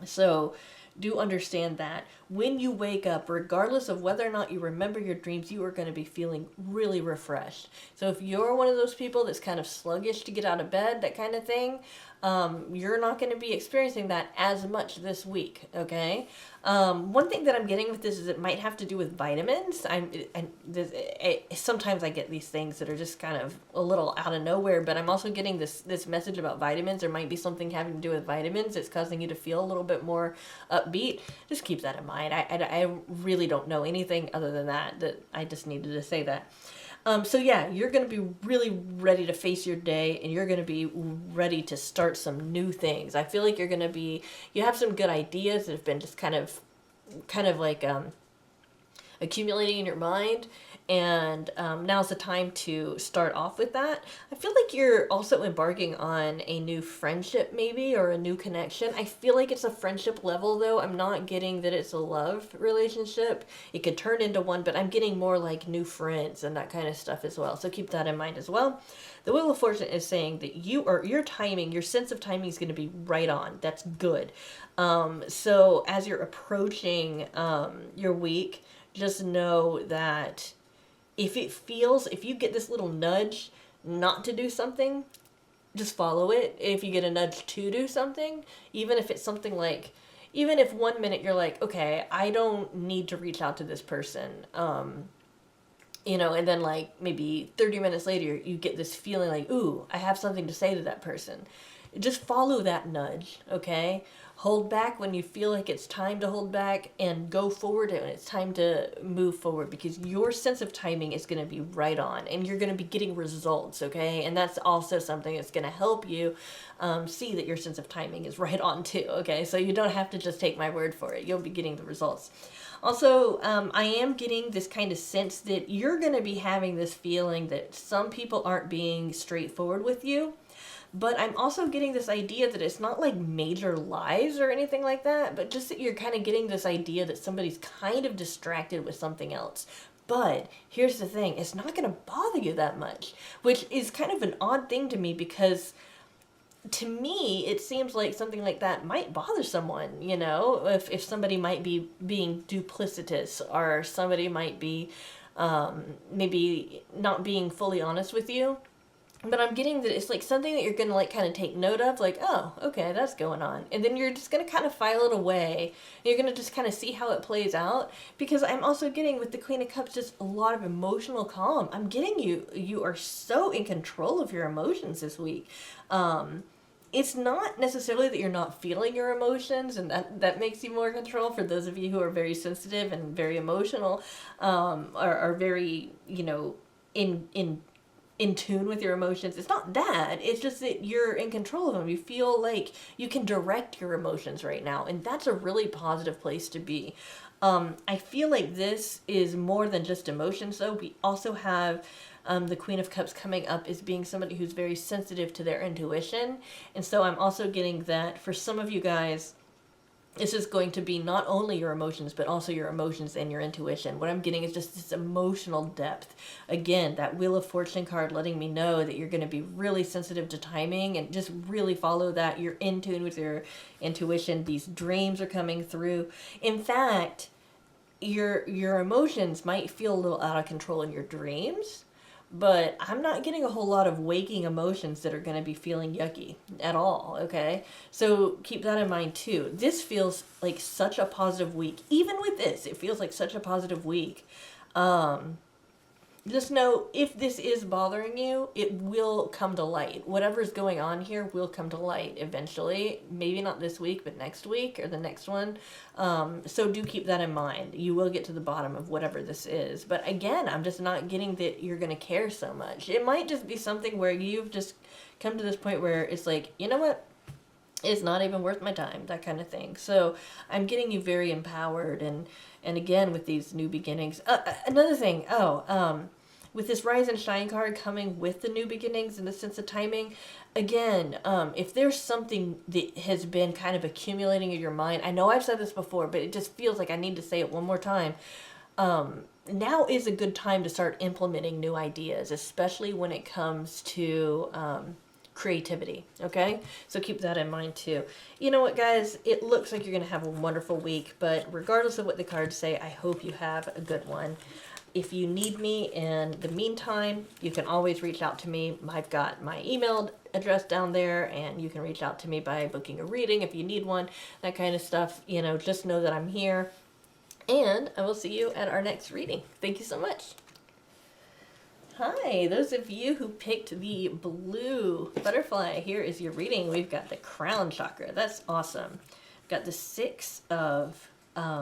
So do understand that when you wake up, regardless of whether or not you remember your dreams, you are going to be feeling really refreshed. So if you're one of those people that's kind of sluggish to get out of bed, that kind of thing, you're not going to be experiencing that as much this week, okay? One thing that I'm getting with this is it might have to do with vitamins. Sometimes I get these things that are just kind of a little out of nowhere, but I'm also getting this message about vitamins. There might be something having to do with vitamins that's causing you to feel a little bit more upbeat. Just keep that in mind. I really don't know anything other than that I just needed to say that. So yeah, you're going to be really ready to face your day, and you're going to be ready to start some new things. I feel like you have some good ideas that have been just kind of like accumulating in your mind, and now's the time to start off with that. I feel like you're also embarking on a new friendship maybe, or a new connection. I feel like it's a friendship level though. I'm not getting that it's a love relationship. It could turn into one, but I'm getting more like new friends and that kind of stuff as well. So keep that in mind as well. The Wheel of Fortune is saying that your timing, your sense of timing is going to be right on. That's good. So as you're approaching your week, just know that if you get this little nudge not to do something, just follow it. If you get a nudge to do something, even if it's something like, even if 1 minute you're like, okay, I don't need to reach out to this person, you know, and then like maybe 30 minutes later you get this feeling like, ooh, I have something to say to that person. just follow that nudge, okay? Hold back when you feel like it's time to hold back, and go forward when it's time to move forward, because your sense of timing is going to be right on, and you're going to be getting results, okay? And that's also something that's going to help you see that your sense of timing is right on too, okay? So you don't have to just take my word for it. You'll be getting the results. Also, I am getting this kind of sense that you're going to be having this feeling that some people aren't being straightforward with you. But I'm also getting this idea that it's not like major lies or anything like that, but just that you're kind of getting this idea that somebody's kind of distracted with something else. But here's the thing, it's not going to bother you that much, which is kind of an odd thing to me, because to me, it seems like something like that might bother someone, you know, if somebody might be being duplicitous, or somebody might be maybe not being fully honest with you. But I'm getting that it's like something that you're going to like kind of take note of, like, oh, okay, that's going on. And then you're just going to kind of file it away. You're going to just kind of see how it plays out. Because I'm also getting with the Queen of Cups just a lot of emotional calm. I'm getting you are so in control of your emotions this week. It's not necessarily that you're not feeling your emotions, and that makes you more in control. For those of you who are very sensitive and very emotional, are very, you know, in tune with your emotions. It's not that. It's just that you're in control of them. You feel like you can direct your emotions right now, and that's a really positive place to be. I feel like this is more than just emotions, though. We also have the Queen of Cups coming up as being somebody who's very sensitive to their intuition. And so I'm also getting that for some of you guys, this is going to be not only your emotions, but also your emotions and your intuition. What I'm getting is just this emotional depth. Again, that Wheel of Fortune card letting me know that you're going to be really sensitive to timing, and just really follow that. You're in tune with your intuition. These dreams are coming through. In fact, your emotions might feel a little out of control in your dreams, but I'm not getting a whole lot of waking emotions that are going to be feeling yucky at all, okay? So keep that in mind too. This feels like such a positive week. Even with this, it feels like such a positive week. Just know, if this is bothering you, it will come to light. Whatever's going on here will come to light eventually. Maybe not this week, but next week or the next one. So do keep that in mind. You will get to the bottom of whatever this is. But again, I'm just not getting that you're going to care so much. It might just be something where you've just come to this point where it's like, you know what? It's not even worth my time, that kind of thing. So I'm getting you very empowered. And again, with these new beginnings. Another thing, with this Rise and Shine card coming with the new beginnings and the sense of timing, again, if there's something that has been kind of accumulating in your mind, I know I've said this before, but it just feels like I need to say it one more time. Now is a good time to start implementing new ideas, especially when it comes to creativity, okay? So keep that in mind too. You know what, guys? It looks like you're going to have a wonderful week, but regardless of what the cards say, I hope you have a good one. If you need me in the meantime, you can always reach out to me. I've got my email address down there, and you can reach out to me by booking a reading if you need one, that kind of stuff. You know, just know that I'm here, and I will see you at our next reading. Thank you so much. Hi, those of you who picked the blue butterfly, here is your reading. We've got the crown chakra. That's awesome. We've got the Six of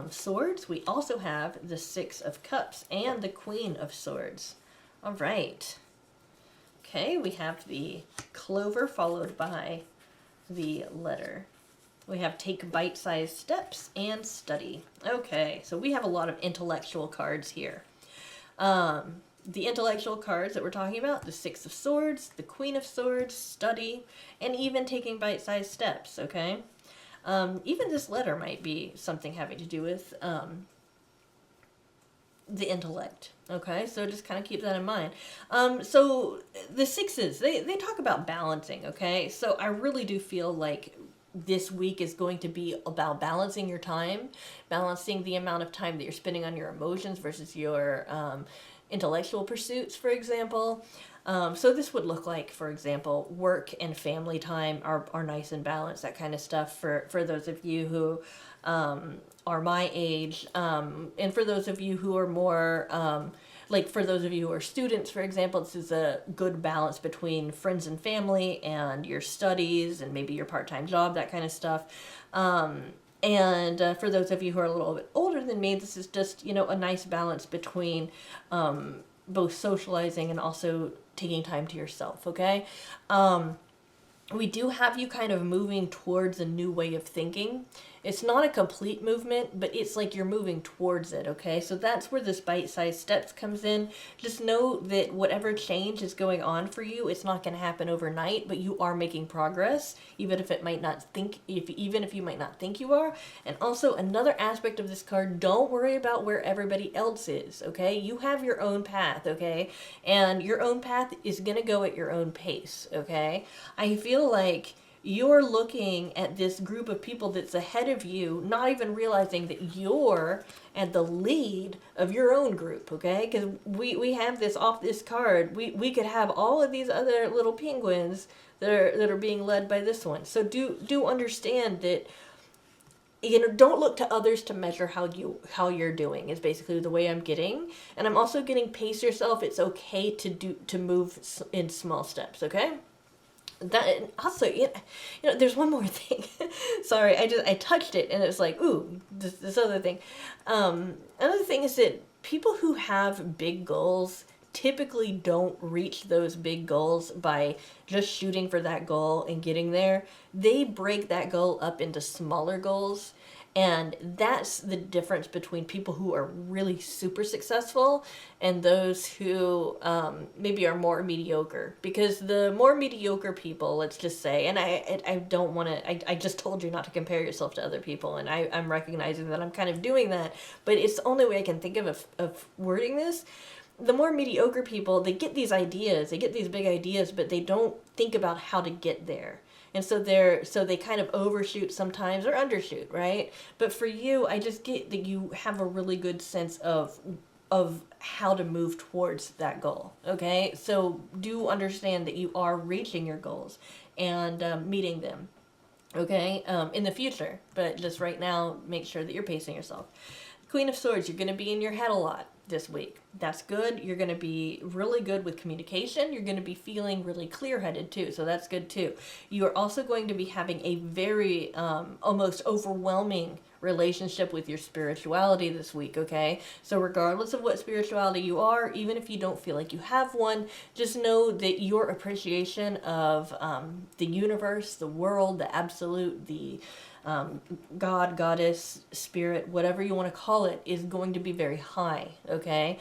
Swords. We also have the Six of Cups and the Queen of Swords. All right. Okay, we have the clover followed by the letter. We have take bite-sized steps and study. Okay, so we have a lot of intellectual cards here. The intellectual cards that we're talking about, the Six of Swords, the Queen of Swords, study, and even taking bite-sized steps, okay? Even this letter might be something having to do with the intellect, okay? So just kind of keep that in mind. So the sixes, they talk about balancing, okay? So I really do feel like this week is going to be about balancing your time, balancing the amount of time that you're spending on your emotions versus your intellectual pursuits, for example. So this would look like, for example, work and family time are nice and balanced, that kind of stuff for those of you who are my age, and for those of you who are more like for those of you who are students, for example, this is a good balance between friends and family and your studies and maybe your part-time job, that kind of stuff. And for those of you who are a little bit older than me, this is just, a nice balance between both socializing and also taking time to yourself, okay? We do have you kind of moving towards a new way of thinking. It's not a complete movement, but it's like you're moving towards it, okay? So that's where this bite-sized steps comes in. Just know that whatever change is going on for you, it's not going to happen overnight, but you are making progress, even if you might not think you are. And also another aspect of this card, don't worry about where everybody else is, okay? You have your own path, okay? And your own path is going to go at your own pace, okay? I feel like you're looking at this group of people that's ahead of you, not even realizing that you're at the lead of your own group, okay? Because we have this off this card. We could have all of these other little penguins that are being led by this one. So do understand that, don't look to others to measure how you're doing is basically the way I'm getting. And I'm also getting pace yourself. It's okay to move in small steps, okay? That also, there's one more thing. Sorry, I touched it and it's like, ooh, this other thing. Another thing is that people who have big goals typically don't reach those big goals by just shooting for that goal and getting there. They break that goal up into smaller goals. And that's the difference between people who are really super successful and those who maybe are more mediocre. Because the more mediocre people, let's just say, and I don't want to, I just told you not to compare yourself to other people, and I'm recognizing that I'm kind of doing that, but it's the only way I can think of wording this. The more mediocre people, they get these ideas, they get these big ideas, but they don't think about how to get there. And so they kind of overshoot sometimes or undershoot, right? But for you, I just get that you have a really good sense of how to move towards that goal, okay? So do understand that you are reaching your goals and meeting them, okay, in the future. But just right now, make sure that you're pacing yourself. Queen of Swords, you're going to be in your head a lot this week. That's good. You're going to be really good with communication. You're going to be feeling really clear-headed too, so that's good too. You are also going to be having a very almost overwhelming relationship with your spirituality this week, okay? So regardless of what spirituality you are, even if you don't feel like you have one, just know that your appreciation of the universe, the world, the absolute, the God, goddess, spirit, whatever you want to call it, is going to be very high, okay?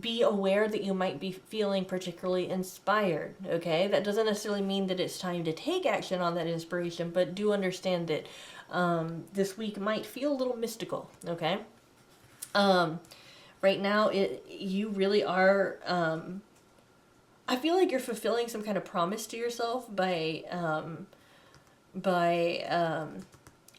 Be aware that you might be feeling particularly inspired, okay? That doesn't necessarily mean that it's time to take action on that inspiration, but do understand that this week might feel a little mystical, okay? Right now, you really are, I feel like you're fulfilling some kind of promise to yourself by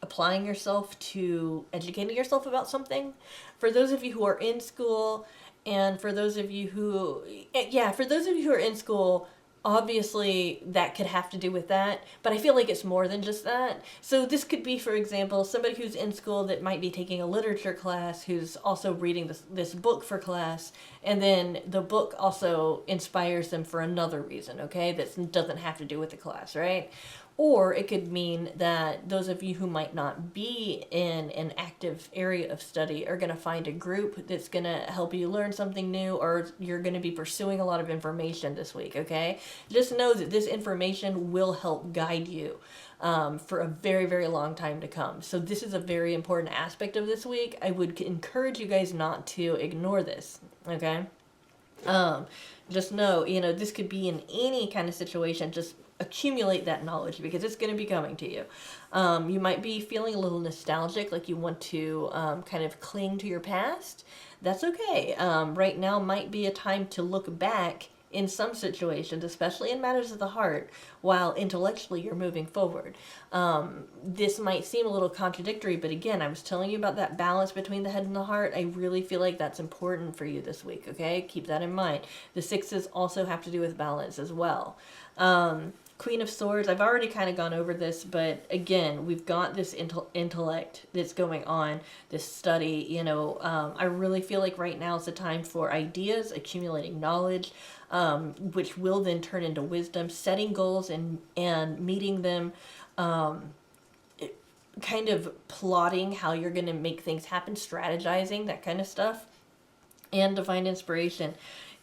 applying yourself to educating yourself about something. For those of you who are in school, and for those of you who are in school, obviously that could have to do with that, but I feel like it's more than just that. So this could be, for example, somebody who's in school that might be taking a literature class who's also reading this book for class, and then the book also inspires them for another reason, okay? That doesn't have to do with the class, right? Or it could mean that those of you who might not be in an active area of study are going to find a group that's going to help you learn something new, or you're going to be pursuing a lot of information this week, okay? Just know that this information will help guide you for a very, very long time to come. So this is a very important aspect of this week. I would encourage you guys not to ignore this, okay? Just know, this could be in any kind of situation. Just accumulate that knowledge because it's going to be coming to you. You might be feeling a little nostalgic, like you want to kind of cling to your past. That's okay. Right now might be a time to look back in some situations, especially in matters of the heart, while intellectually you're moving forward. This might seem a little contradictory, but again, I was telling you about that balance between the head and the heart. I really feel like that's important for you this week, okay? Keep that in mind. The sixes also have to do with balance as well. Queen of Swords, I've already kind of gone over this, but again, we've got this intellect that's going on, this study, I really feel like right now is the time for ideas, accumulating knowledge, which will then turn into wisdom, setting goals and meeting them, kind of plotting how you're going to make things happen, strategizing, that kind of stuff, and divine inspiration.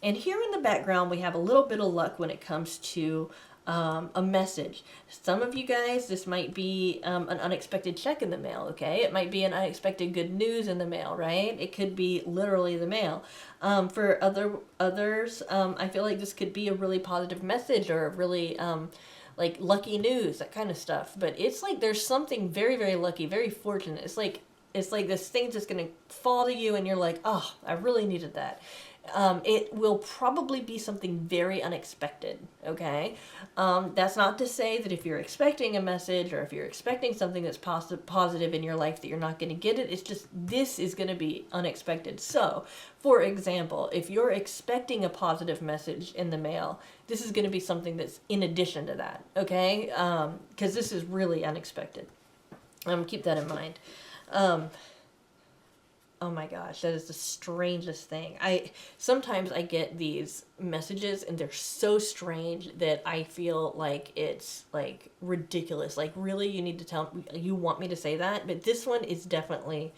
And here in the background, we have a little bit of luck when it comes to a message. Some of you guys, this might be an unexpected check in the mail, okay? It might be an unexpected good news in the mail, right? It could be literally the mail. For others, I feel like this could be a really positive message or a really like lucky news, that kind of stuff. But it's like there's something very, very lucky, very fortunate. It's like this thing's just gonna fall to you and you're like, oh, I really needed that. It will probably be something very unexpected, okay? That's not to say that if you're expecting a message or if you're expecting something that's positive in your life that you're not going to get it. It's just this is going to be unexpected. So, for example, if you're expecting a positive message in the mail, this is going to be something that's in addition to that, okay? Because this is really unexpected. Keep that in mind. Oh my gosh, that is the strangest thing. Sometimes I get these messages and they're so strange that I feel like it's like ridiculous. Like, really, you want me to say that? But this one is definitely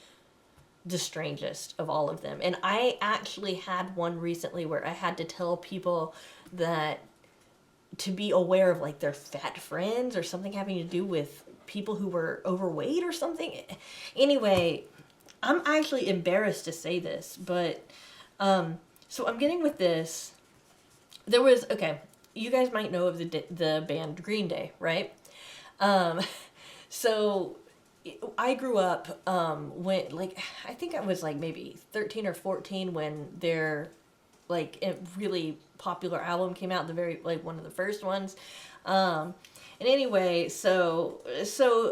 the strangest of all of them. And I actually had one recently where I had to tell people that to be aware of like their fat friends or something having to do with people who were overweight or something. Anyway, I'm actually embarrassed to say this, but, so I'm getting with this. There was, okay, you guys might know of the band Green Day, right? So I grew up, when, like, I think I was like maybe 13 or 14 when their, like, a really popular album came out, the very, like, one of the first ones. And anyway, so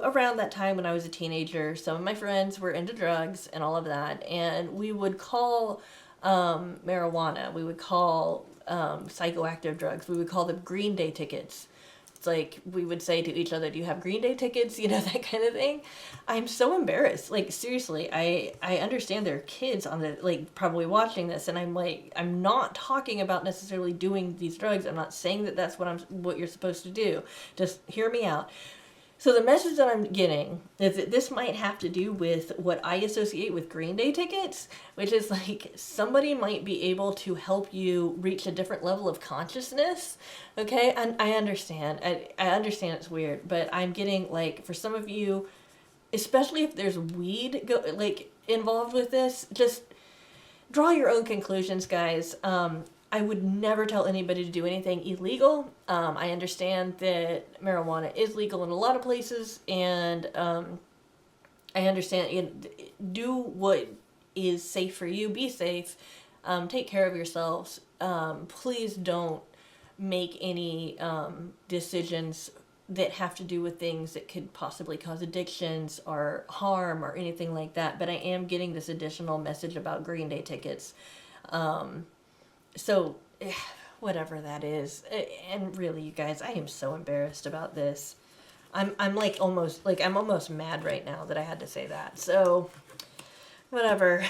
around that time when I was a teenager, some of my friends were into drugs and all of that, and we would call marijuana, we would call psychoactive drugs, we would call them Green Day tickets. It's like we would say to each other, do you have Green Day tickets? That kind of thing. I'm so embarrassed. Like, seriously, I understand there are kids on the, like, probably watching this, and I'm like, I'm not talking about necessarily doing these drugs. I'm not saying that that's what you're supposed to do. Just hear me out. So the message that I'm getting is that this might have to do with what I associate with Green Day tickets, which is like somebody might be able to help you reach a different level of consciousness. Okay, and I understand. I understand it's weird, but I'm getting like, for some of you, especially if there's weed involved with this, just draw your own conclusions, guys. I would never tell anybody to do anything illegal. I understand that marijuana is legal in a lot of places, and I understand, do what is safe for you. Be safe. Take care of yourselves. Please don't make any decisions that have to do with things that could possibly cause addictions or harm or anything like that. But I am getting this additional message about Green Day tickets. So, whatever that is. And really, you guys, I am so embarrassed about this. I'm almost mad right now that I had to say that. So, whatever.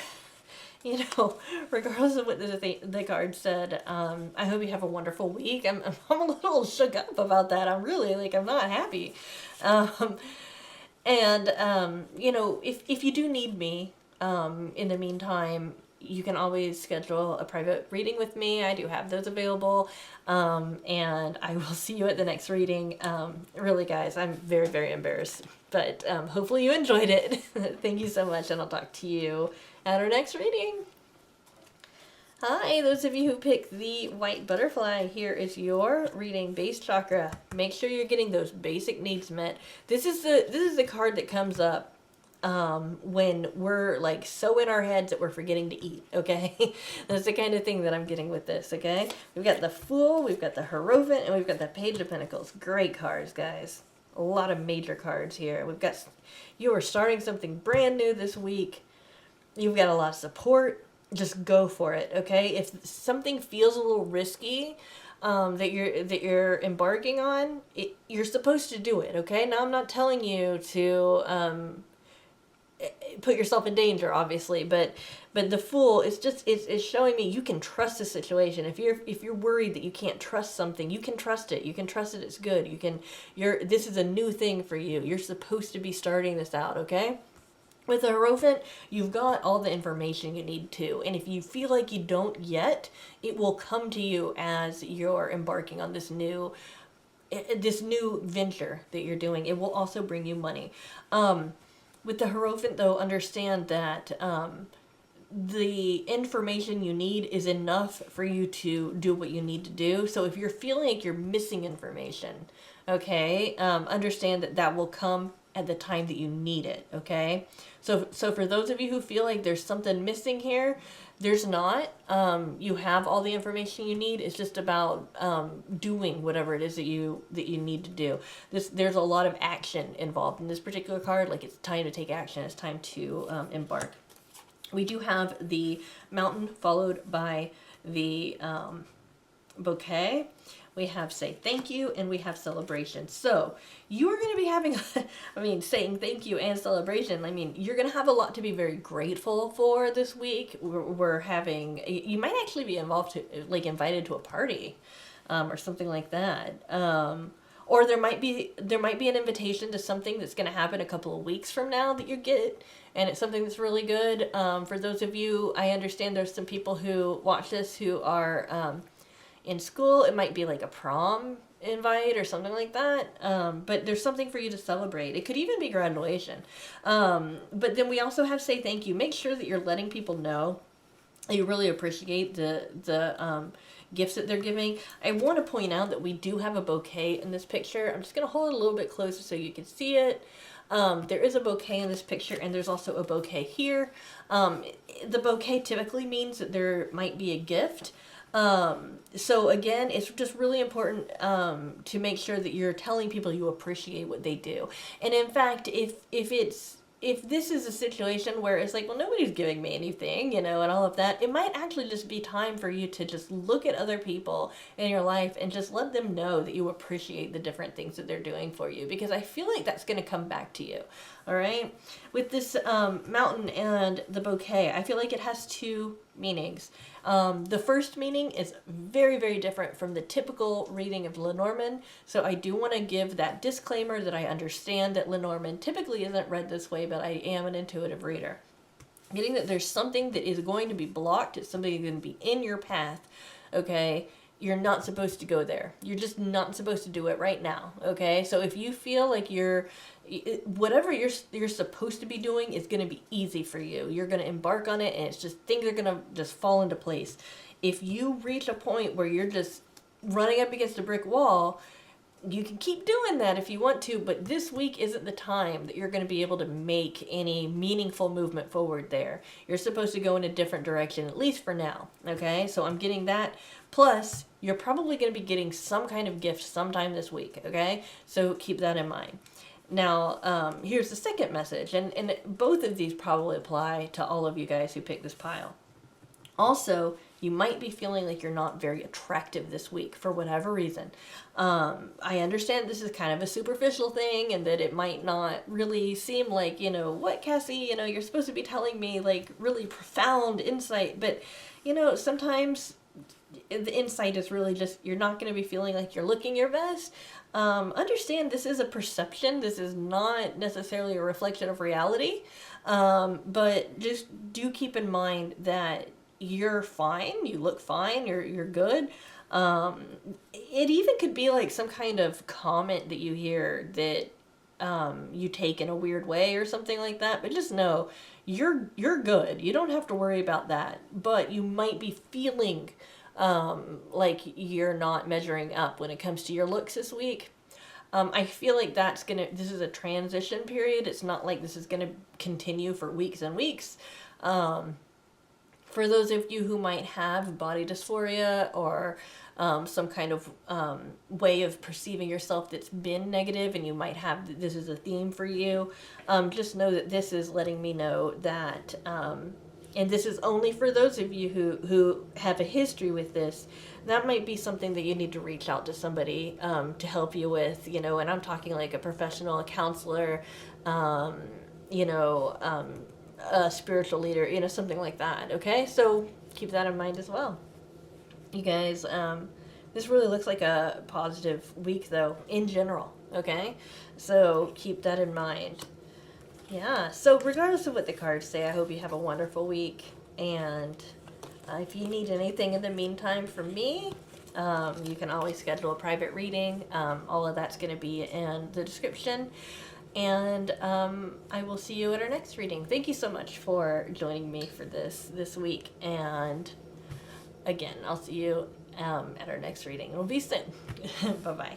Regardless of what the card said, I hope you have a wonderful week. I'm a little shook up about that. I'm really, I'm not happy. If you do need me, in the meantime, you can always schedule a private reading with me. I do have those available. And I will see you at the next reading. Really, guys, I'm very, very embarrassed. But hopefully you enjoyed it. Thank you so much, and I'll talk to you at our next reading. Hi, those of you who picked the white butterfly, here is your reading, base chakra. Make sure you're getting those basic needs met. This is the card that comes up when we're so in our heads that we're forgetting to eat, okay? That's the kind of thing that I'm getting with this, okay? We've got the Fool, we've got the Hierophant, and we've got the Page of Pentacles. Great cards, guys. A lot of major cards here. You are starting something brand new this week. You've got a lot of support. Just go for it, okay? If something feels a little risky, that you're embarking on, you're supposed to do it. Okay. Now I'm not telling you to put yourself in danger, obviously, but the Fool is just it's showing me you can trust the situation. If you're worried that you can't trust something, you can trust it. You can trust it. It's good. This is a new thing for you. You're supposed to be starting this out. Okay. With the Hierophant, you've got all the information you need to, and if you feel like you don't yet, it will come to you as you're embarking on this new venture that you're doing. It will also bring you money. With the Hierophant, though, understand that the information you need is enough for you to do what you need to do. So if you're feeling like you're missing information, okay, understand that will come at the time that you need it, okay? So for those of you who feel like there's something missing here, there's not. You have all the information you need. It's just about doing whatever it is that you need to do. There's a lot of action involved in this particular card. Like, it's time to take action. It's time to embark. We do have the Mountain followed by the Bouquet. We have Say Thank You, and we have Celebration. So you are going to be having, saying thank you and celebration. You're going to have a lot to be very grateful for this week. We're having, you might actually be invited to a party, or something like that. Or there might be an invitation to something that's going to happen a couple of weeks from now that you get, and it's something that's really good. For those of you, I understand there's some people who watch this who are in school. It might be like a prom invite or something like that. But there's something for you to celebrate. It could even be graduation. But then we also have Say Thank You. Make sure that you're letting people know you really appreciate the gifts that they're giving. I want to point out that we do have a bouquet in this picture. I'm just going to hold it a little bit closer so you can see it. There is a bouquet in this picture, and there's also a bouquet here. The bouquet typically means that there might be a gift. So again, it's just really important to make sure that you're telling people you appreciate what they do. And in fact, if this is a situation where it's like, well, nobody's giving me anything, and all of that, it might actually just be time for you to just look at other people in your life and just let them know that you appreciate the different things that they're doing for you, because I feel like that's going to come back to you. All right. With this Mountain and the Bouquet, I feel like it has two meanings. The first meaning is very, very different from the typical reading of Lenormand. So I do want to give that disclaimer that I understand that Lenormand typically isn't read this way, but I am an intuitive reader. Getting that there's something that is going to be blocked, it's something that's going to be in your path, okay? You're not supposed to go there. You're just not supposed to do it right now, okay? So if you feel like whatever you're supposed to be doing is going to be easy for you. You're going to embark on it, and it's just, things are going to just fall into place. If you reach a point where you're just running up against a brick wall, you can keep doing that if you want to, but this week isn't the time that you're going to be able to make any meaningful movement forward there. You're supposed to go in a different direction, at least for now, okay? So I'm getting that. Plus, you're probably going to be getting some kind of gift sometime this week, okay? So keep that in mind. Now, here's the second message, and both of these probably apply to all of you guys who picked this pile. Also, you might be feeling like you're not very attractive this week for whatever reason. I understand this is kind of a superficial thing, and that it might not really seem like, what, Cassie, you're supposed to be telling me like really profound insight, but sometimes the insight is really just, you're not going to be feeling like you're looking your best. Understand this is a perception. This is not necessarily a reflection of reality. But just do keep in mind that you're fine. You look fine. You're good. It even could be like some kind of comment that you hear that you take in a weird way or something like that. But just know you're good. You don't have to worry about that. But you might be feeling like you're not measuring up when it comes to your looks this week. I feel like this is a transition period. It's not like this is gonna continue for weeks and weeks. For those of you who might have body dysphoria or some kind of way of perceiving yourself that's been negative, and you might have, this is a theme for you, just know that this is letting me know that and this is only for those of you who have a history with this, that might be something that you need to reach out to somebody to help you with, you know, and I'm talking like a professional, a counselor, you know, a spiritual leader, you know, something like that, okay? So keep that in mind as well. You guys, this really looks like a positive week, though, in general, okay? So keep that in mind. Yeah, so regardless of what the cards say, I hope you have a wonderful week. And if you need anything in the meantime from me, you can always schedule a private reading. All of that's going to be in the description. And I will see you at our next reading. Thank you so much for joining me for this week. And again, I'll see you at our next reading. It'll be soon. Bye-bye.